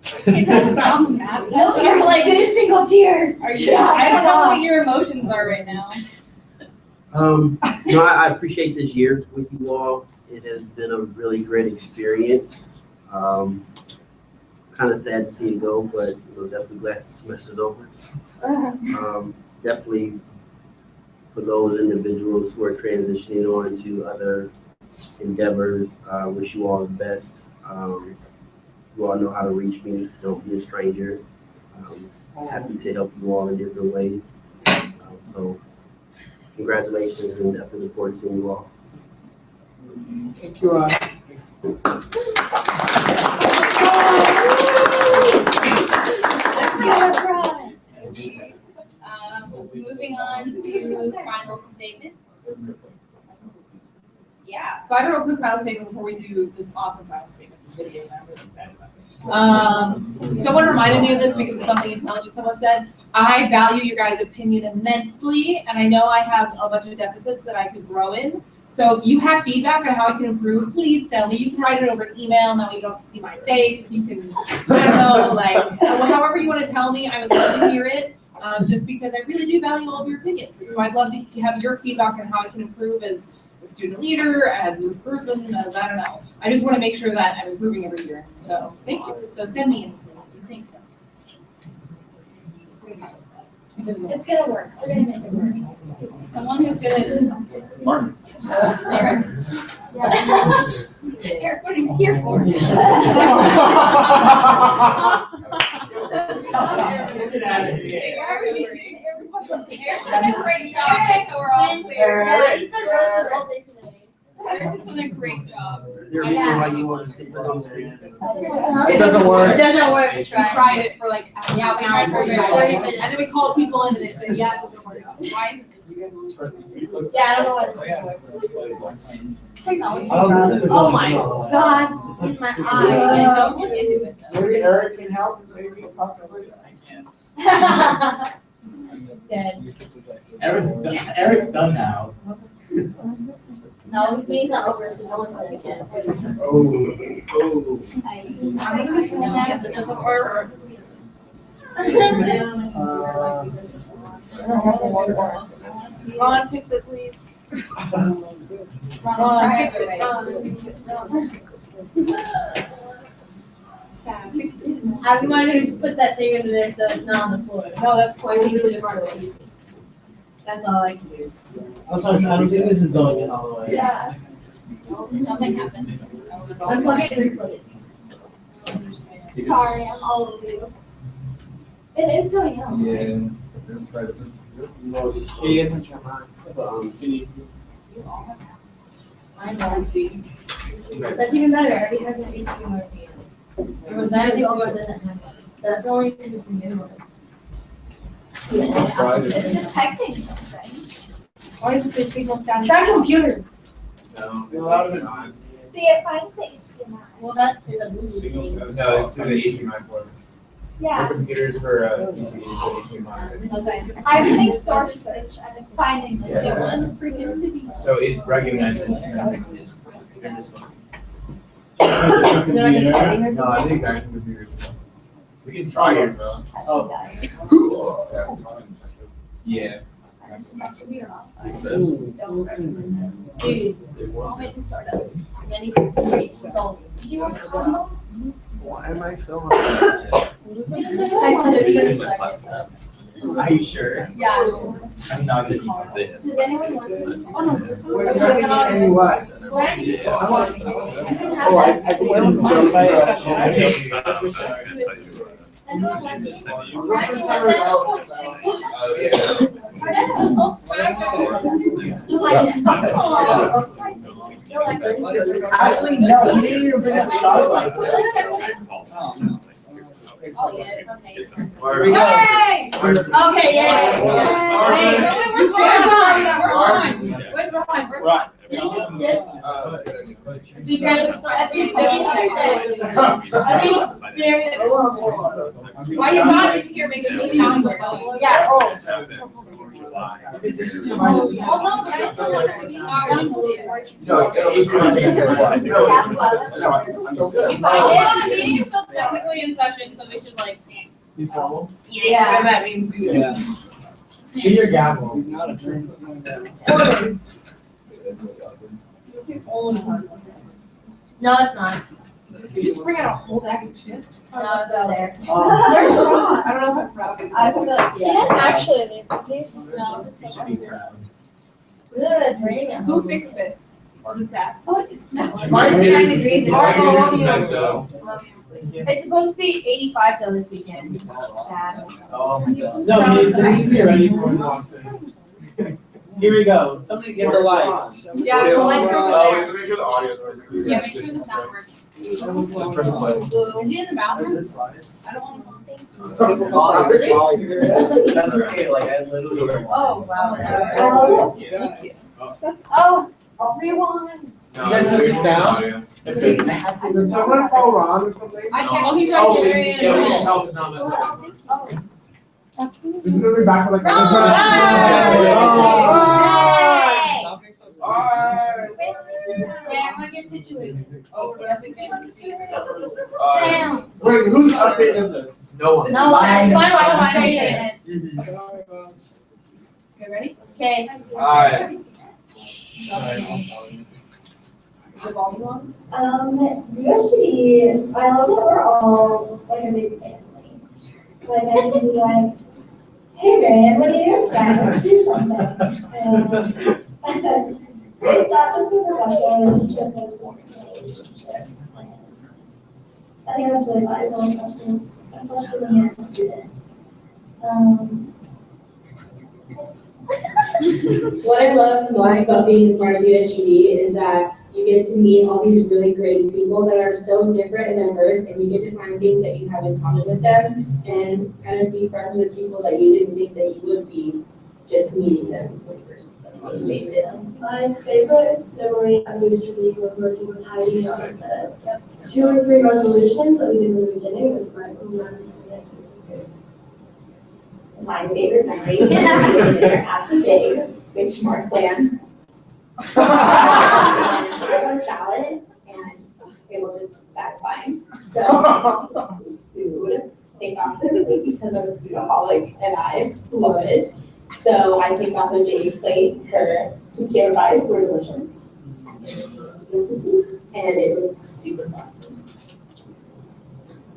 It sounds mad. No, you're like, did a single tear. Are you? I don't know what your emotions are right now. I appreciate this year with you all. It has been a really great experience. Kind of sad to see it go, but definitely glad the semester's over. Definitely for those individuals who are transitioning on to other endeavors, wish you all the best. You all know how to reach me. Don't be a stranger. Happy to help you all in different ways. So congratulations, and definitely look forward to seeing you all. Thank you, Ron. Moving on to final statements. Yeah. So I have a quick final statement before we do this awesome final statement video that I'm really excited about. Someone reminded me of this because it's something intelligent someone said. I value your guys' opinion immensely, and I know I have a bunch of deficits that I could grow in. So if you have feedback on how I can improve, please tell me. You can write it over an email. Now you don't have to see my face. You can, I don't know, like however you want to tell me. I would love to hear it. Just because I really do value all of your opinions. So I'd love to have your feedback on how I can improve as a student leader, as a person, as I don't know. I just want to make sure that I'm improving every year. So thank you. So send me anything you think. It's gonna be so sad. It's gonna work. We're gonna make it work. Someone who's good at Martin. Eric. Yeah. Eric, what are you here for? Eric's done a great job, so we're all clear. He's been roasted all day today. Eric's done a great job. Is there a reason why you want to stick with those three? It doesn't work. It doesn't work. We tried it for like Yeah, we tried for 30 minutes. and then we called people in and they said, yeah, it doesn't work. Why isn't this? Yeah, I don't know why this doesn't work. Technology. Oh my God. It's in my Yeah, don't look into it though. Maybe Eric can help, maybe possibly. Dead. Eric's done now. No, his meeting's not over, so no one's gonna get it. I'm gonna miss one because this doesn't work. Ron, fix it, please. Ron, fix it. I might have just put that thing under there so it's not on the floor. No, that's like really smart. That's all I can do. I don't think this is going in all the way. Yeah. Something happened. Unplug it and replug it. Sorry, I'm all over you. It is going out. Yeah. You guys can try mine. I know. That's even better. It already has an HDMI. The old one doesn't have one. That's only because it's a new one. Let's try it. It's detecting something. Why is the signal sounding? Try computer. No. See, it finds the HDMI. Well, that is a Bluetooth. No, it's through the HDMI port. Yeah. For computers for PC, it's HDMI. Okay. I'm doing source search and it's finding this. Yeah. It was freaking to be. So it recognizes. Is there like a setting or No, I something? think actually computers. We can try it though. Yeah. Dude, I'll make them stardust. many so. Do you want condoms? Why am I so hard? Are you sure? Yeah. I'm not gonna eat it. Does anyone want? Oh no, there's someone. Wait, what? I think it was done Actually, no, you didn't even bring up Starbucks. Oh, yeah, okay. Yay! Okay, yeah. Wait, where's Ron? Where's Ron? Where's Ron? See, guys, that's Why you not in here making me sound like yeah. Oh, no, but I still want to see. I want to see it. No, it'll just be on Also, the meeting is still technically in session, so we should like. Be formal. Yeah. That means we. Yeah. Give your gavel. He's not a drink. No, it's not. You just bring out a whole bag of chips? No, it's out there. Where's Ron? I don't know if I'm proud of it. I feel like, He is actually an empty. No. You should be proud. Ugh, it's raining at Who home. fixed it? Was it sad? oh, it's not. Mine did. 99 degrees in Mine Oregon. did. It's supposed to be 85 though this weekend. Sad. Oh my god. No, we need to be ready for Boston. Here we go. Somebody get the lights. Yeah, the lights are over Oh, we there. have to make sure the audio works. Yeah, make sure the sound works. Just press play. Are you in the bathroom? I don't want to. That's okay, like I literally. Oh, wow. Oh, rewind. No, You guys have the sound? audio. It's good. Did someone call Ron or something? I Oh, texted you oh, right yeah, there. we can tell it's not messed up. This is gonna be back for like. Yeah, I'm gonna get situated. Oh, that's exactly. Sam. Wait, whose update is this? No one. No, it's fine, Mine. it's fine. Okay, ready? Okay. Alright. Is the volume on? USGD, I love that we're all like a big family. Like I can be like, hey man, what are you doing today? Let's do something. And it's not just a professional relationship, but it's a personal relationship. I think that's really valuable, especially when you're a student. What I love most about being a part of USGD is that you get to meet all these really great people that are so different and diverse, and you get to find things that you have in common with them and kind of be friends with people that you didn't think that you would be just meeting them for the first visit. My favorite memory of USGD was working with Heidi on a set of 2 or 3 resolutions that we did in the beginning with my it was great. My favorite memory is dinner at the Big, which Mark planned. And I got a salad, and it wasn't satisfying. So it was food. Thank God for me because I'm a foodaholic and I love it. So I picked off of Jay's plate. Her sweet potato fries were delicious. And it was super fun.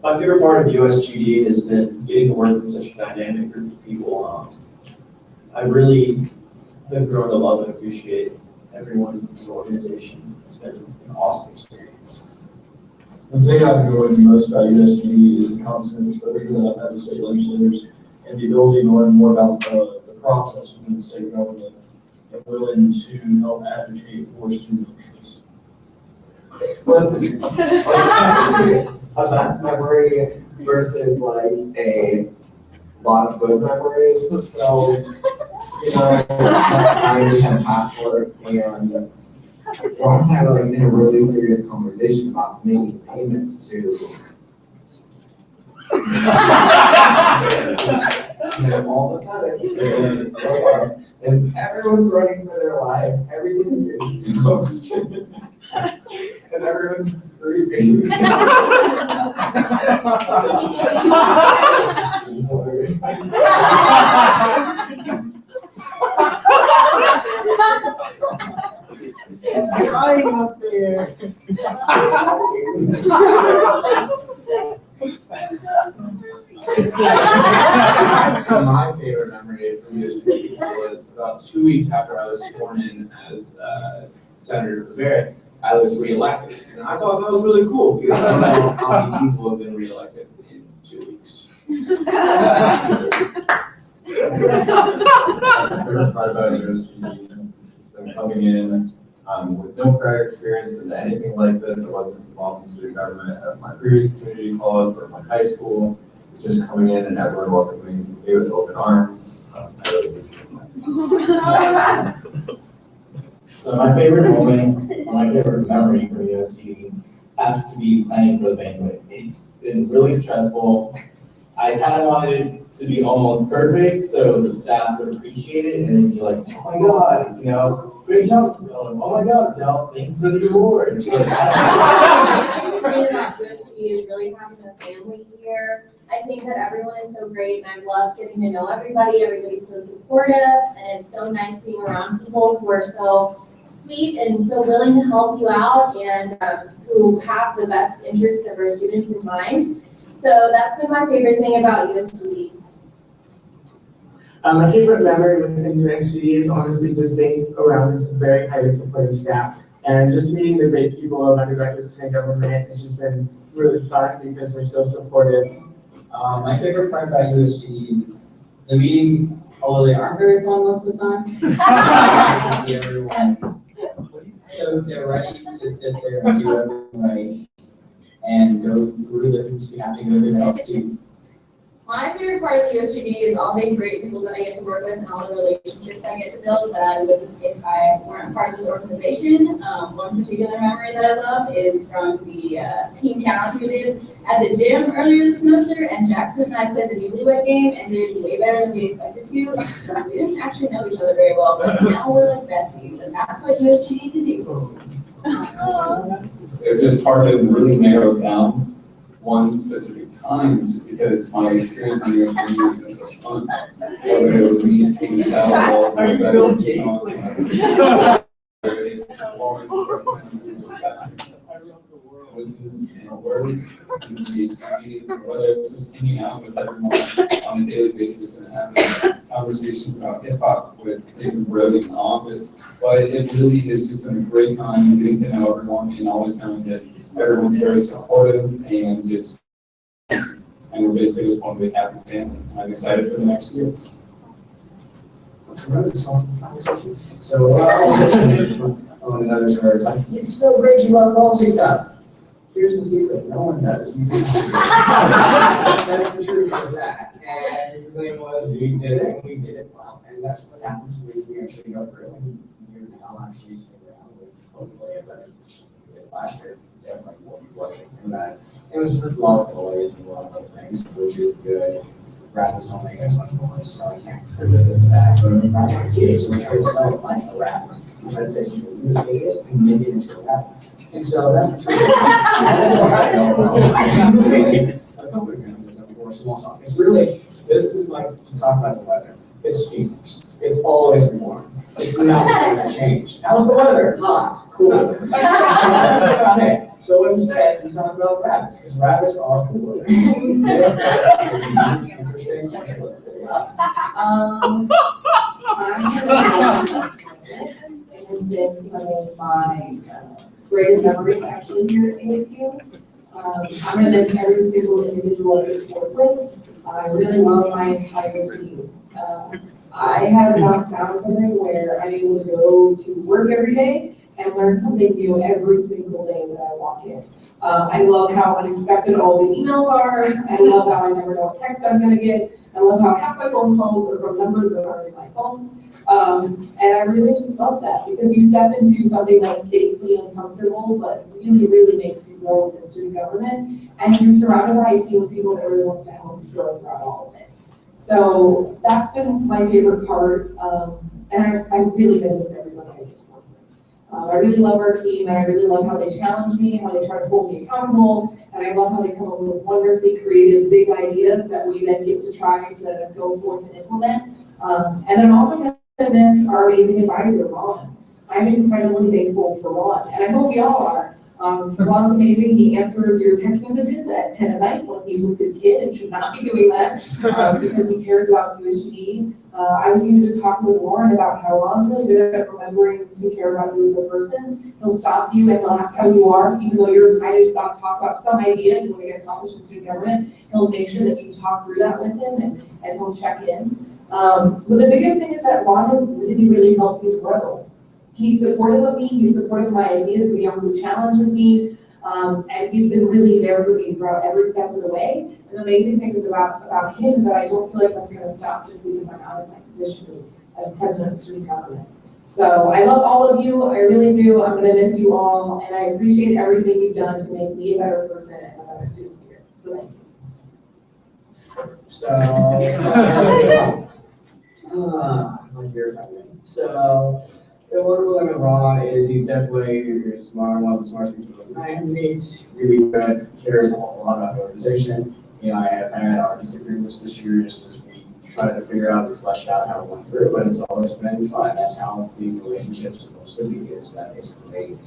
My favorite part of USGD has been getting to work with such a dynamic group of people. I really have grown to love and appreciate everyone in the organization. It's been an awesome experience. The thing I've enjoyed most about USGD is the constant exposure that I've had to state legislators and the ability to learn more about the process within the state government and willing to help advocate for student interests. Listen, a best memory versus like a lot of good memories. So, you know, that time we had a passport and Ron had like in a really serious conversation about making payments to. And then all of a sudden, and everyone's running for their lives. Everything's getting smoked. And everyone's screaming Dying up there. My favorite memory from USGD was about 2 weeks after I was sworn in as Senator for Barrett. I was reelected, and I thought that was really cool because I don't know how many people have been reelected in 2 weeks. My favorite part about USGD since it's been coming in with no prior experience into anything like this. I wasn't involved in student government at my previous community college or my high school. Just coming in and everyone welcoming me with open arms. I really appreciate that. So my favorite moment, my favorite memory for USGD has to be planning for the banquet. It's been really stressful. I kind of wanted it to be almost perfect so the staff would appreciate it and they'd be like, oh my God, you know, great job. Oh my God, Adele, thanks for the award. So, My favorite thing about USGD is really having a family here. I think that everyone is so great and I've loved getting to know everybody. Everybody's so supportive and it's so nice being around people who are so sweet and so willing to help you out and who have the best interest of our students in mind. So that's been my favorite thing about USGD. My favorite memory within USGD is honestly just being around this very highly supportive staff and just meeting the great people of undergraduate student government. It's just been really fun because they're so supportive. My favorite part about USGD is the meetings, although they aren't very fun most of the time. To see everyone so they're ready to sit there and do everything right and go through the hoops we have to go through to help students. My favorite part of the USGD is all the great people that I get to work with and all the relationships I get to build that I wouldn't if I weren't a part of this organization. One particular memory that I love is from the team challenge we did at the gym earlier this semester, and Jackson and I played the newlywed game and did way better than we expected to because we didn't actually know each other very well, but now we're like besties, and that's what USGD to do. It's just hard to really narrow down one specific time, just because my experience on USGD has been so fun. Whether it was me just being salad, or whether it was just listens and words, and whether it's just hanging out with everyone on a daily basis and having conversations about hip hop with even Brody in the office. But it really has just been a great time getting to know everyone and always knowing that everyone's very supportive and just, and we're basically just one big happy family. I'm excited for the next year. So on another story, it's like, it's so great you love policy stuff. Here's the secret, no one does. That's the truth of that. And the thing was, we did it and we did it well. And that's what happens when we actually go through and I'll actually stick around with hopefully a better position than we did last year. Definitely will be working in that. It was a lot of noise and a lot of other things, which is good. Rappers don't make as much noise, so I can't forget it's bad. But I'm kids, we try to sell it like a rapper. We try to take some music videos and make it into a rap. And so that's the truth. A couple of examples before small talk. It's really, this is like to talk about the weather. It's Phoenix. It's always warm. It's not going to change. How's the weather? Hot. Cool. That's about it. So instead, we talk about rabbits, because rabbits are cool. Interesting. It has been some of my greatest memories actually here at ASU. I'm going to miss every single individual I get to work with. I really love my entire team. I have not found something where I'm able to go to work every day and learn something new every single day that I walk in. I love how unexpected all the emails are. I love how I never know what text I'm going to get. I love how half my phone calls are from numbers that aren't in my phone. And I really just love that because you step into something that's safely uncomfortable, but really, really makes you grow within student government. And you're surrounded by a team of people that really wants to help you grow throughout all of it. So that's been my favorite part. And I really get to miss everyone I get to work with. I really love our team, and I really love how they challenge me, how they try to hold me accountable, and I love how they come up with wonderfully creative, big ideas that we then get to try to go forth and implement. And I'm also going to miss our amazing advisor, Ron. I'm incredibly thankful for Ron, and I hope we all are. Ron's amazing. He answers your text messages at 10 at night when he's with his kid and should not be doing that because he cares about USGD. I was even just talking with Lauren about how Ron's really good at remembering to care about you as a person. He'll stop you and he'll ask how you are, even though you're excited about talk about some idea you want to get accomplished in student government. He'll make sure that you talk through that with him and he'll check in. But the biggest thing is that Ron has really, really helped me grow. He's supportive of me, he's supportive of my ideas, but he also challenges me. And he's been really there for me throughout every step of the way. And the amazing thing is about him is that I don't feel like that's gonna stop just because I'm out of my position as president of student government. So I love all of you, I really do. I'm gonna miss you all, and I appreciate everything you've done to make me a better person and a better student here. So thank you. My dear friend. So, the wonderful thing with Ron is he's definitely, you're smart, one of the smartest people I meet, really good, cares a whole lot about the organization. You know, I have had our disagreements this year just as we try to figure out and flesh out how it went through, but it's always been fun. That's how the relationship's supposed to be, is that basically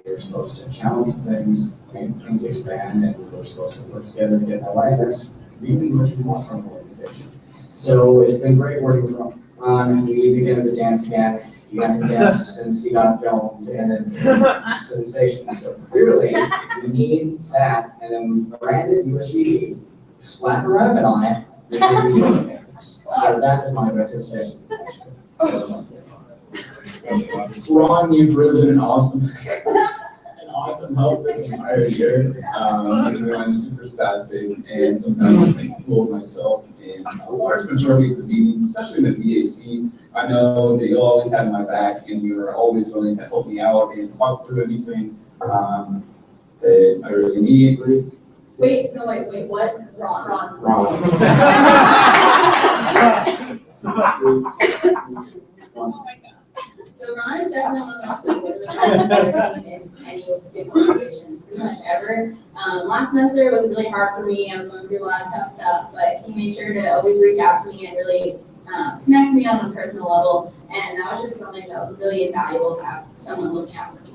you're supposed to challenge things, make things expand, and we're supposed to work together to get that way. That's really what you want from an organization. So it's been great working with Ron. We need to get him to dance again. He has to dance since he got filmed and then sensation. So clearly, we need that, and then we branded USGD, slap a rabbit on it, and then we do things. So that is my participation for next year. Ron, you've really been an awesome help this entire year. I'm super spastic and sometimes I fool myself in a large majority of the meetings, especially in the BAC. I know that you'll always have my back and you're always willing to help me out and talk through anything that I really need. Wait, what? Ron. Oh my God. So Ron is definitely one of the most supportive I've ever seen in any student organization, pretty much ever. Last semester was really hard for me. I was going through a lot of tough stuff, but he made sure to always reach out to me and really connect me on a personal level. And that was just something that was really invaluable to have someone looking out for me.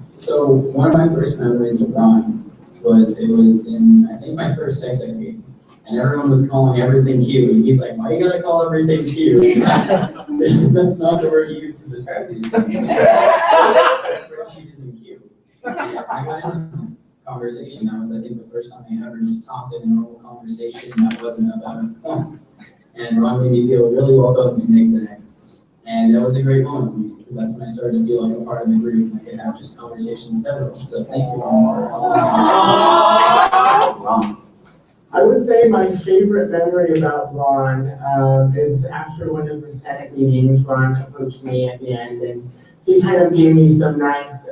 So one of my first memories of Ron was in, I think, my first text grade. And everyone was calling everything Q. And he's like, why you gotta call everything Q? That's not the word you use to describe these things. Spreadsheet isn't Q. Yeah, I got in a conversation. That was, I think, the first time I ever just talked in a normal conversation that wasn't about a point. And Ron made me feel really welcome and exact. And that was a great moment for me, because that's when I started to feel like a part of the group and I could have just conversations with everyone. So thank you, Ron, for helping me. I would say my favorite memory about Ron is after one of the Senate meetings. Ron approached me at the end and he kind of gave me some nice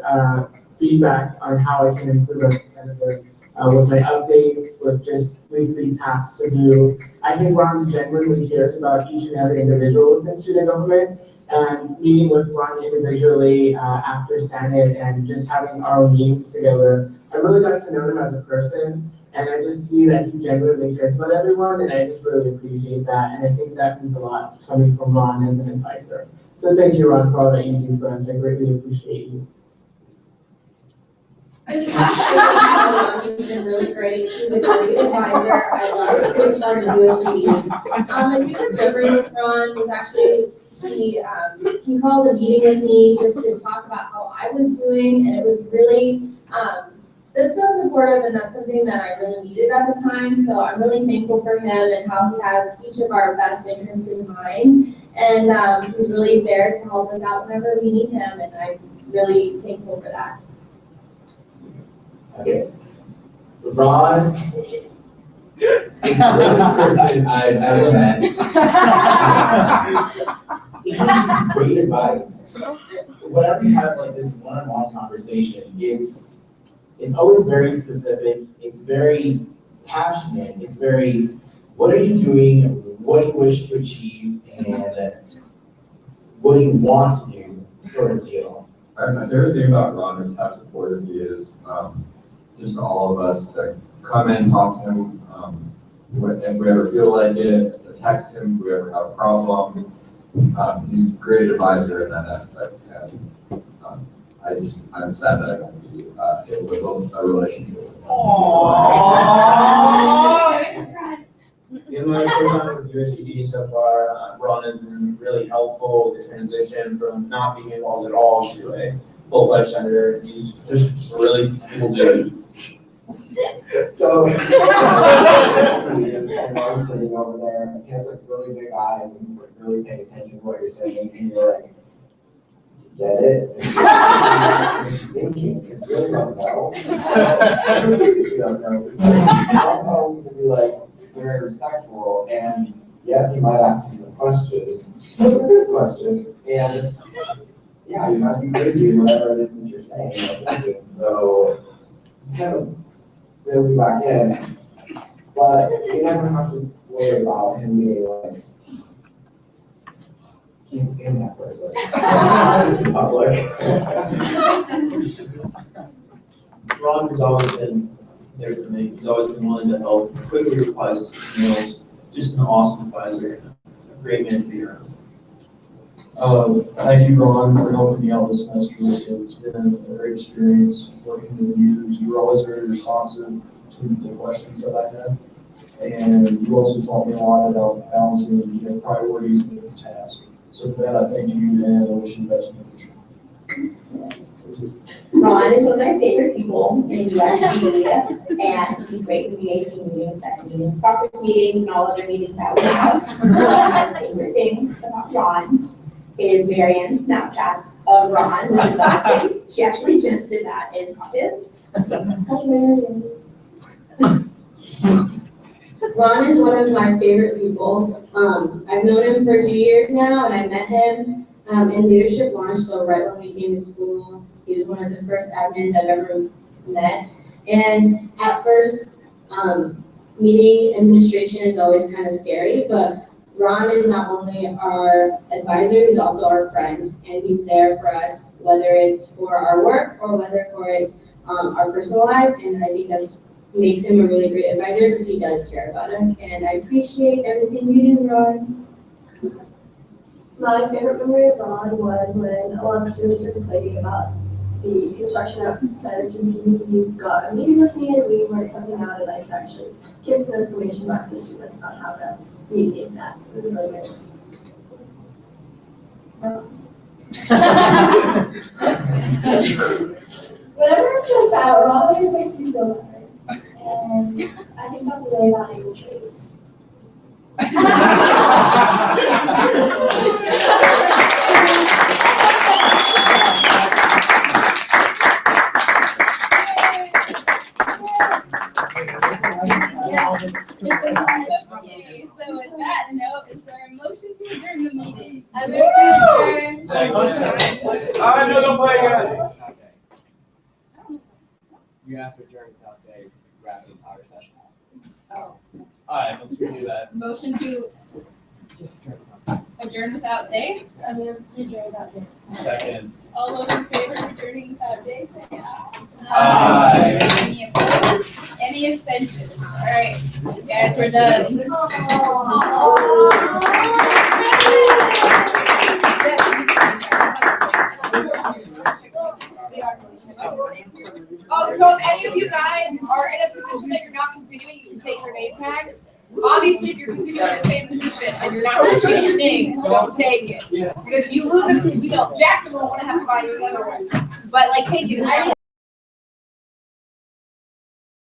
feedback on how I can improve as a senator with my updates, with just weekly tasks to do. I think Ron genuinely cares about each and every individual within student government, and meeting with Ron individually after Senate and just having our meetings together, I really got to know him as a person. And I just see that he genuinely cares about everyone, and I just really appreciate that. And I think that means a lot coming from Ron as an advisor. So thank you, Ron, for all that you do for us. I greatly appreciate you. This past year, he's been really great. He's a great advisor. I love his part of USGD. And we were remembering with Ron was actually he called a meeting with me just to talk about how I was doing, and it was really that's so supportive, and that's something that I really needed at the time. So I'm really thankful for him and how he has each of our best interests in mind. And he's really there to help us out whenever we need him, and I'm really thankful for that. Okay. Ron is the greatest person I've ever met. He gives you great advice. Whenever you have like this one-on-one conversation, it's always very specific, it's very passionate, it's very, what are you doing, what do you wish to achieve, and what do you want to do sort of deal. My favorite thing about Ron is how supportive he is. Just all of us to come in, talk to him, if we ever feel like it, to text him if we ever have a problem. He's a great advisor in that aspect. And I'm sad that I won't be able to build a relationship with him. In my short time with USGD so far, Ron has been really helpful with the transition from not being involved at all to a full-fledged senator. He's just a really cool dude. So, Ron's sitting over there, he has like really big eyes and he's like really paying attention to what you're saying, and you're like, does he get it? Is he thinking? Because you really don't know. You don't know. Because sometimes he can be like very respectful, and yes, he might ask you some questions. Those are good questions, and yeah, you might be crazy in whatever it is that you're saying or thinking. So, kind of reels you back in, but you never have to worry about him being like, can't stand that person. It's in public. Ron has always been there for me. He's always been willing to help, quickly replies to emails, just an awesome advisor and a great man to be around. Thank you, Ron, for helping me out this semester. It's been a great experience working with you. You were always very responsive to the questions that I had. And you also taught me a lot about balancing priorities with the task. So for that, I thank you and I wish you the best in the future. Ron is one of my favorite people in USGD, and he's great with BAC meetings, second meetings, caucus meetings, and all other meetings that we have. My favorite thing about Ron is Marianne's Snapchats of Ron with the dog face. She actually just did that in caucus. Ron is one of my favorite people. I've known him for 2 years now, and I met him in leadership launch, so right when we came to school. He was one of the first admins I've ever met. And at first, meeting administration is always kind of scary, but Ron is not only our advisor, he's also our friend, and he's there for us, whether it's for our work or whether for it's our personal lives, and I think that's makes him a really great advisor because he does care about us, and I appreciate everything you do, Ron. My favorite memory of Ron was when a lot of students were complaining about the construction outside of GP. He got a meeting with me and we worked something out, and I could actually give some information back to students on how to mediate that. It was really great. Whenever I'm stressed out, Ron always makes me feel better. And I think that's a really valuable trait. So with that note, is there a motion to adjourn the meeting? I move to adjourn. Second. No, don't play again. You have to adjourn without they wrap the entire session. Oh. Alright, let's redo that. Motion to Just adjourn without Dave? I move to adjourn without Dave. second. All those in favor of adjourning without Dave, say aye. Aye. Any opposed? Any abstentions? All right, guys, we're done. Oh, so if any of you guys are in a position that you're not continuing, you can take your name tags. Obviously, if you're continuing in the same position and you're not going to change your name, don't take it. Because if you lose it, we don't. Jackson will want to have to buy you another one. But like, take it.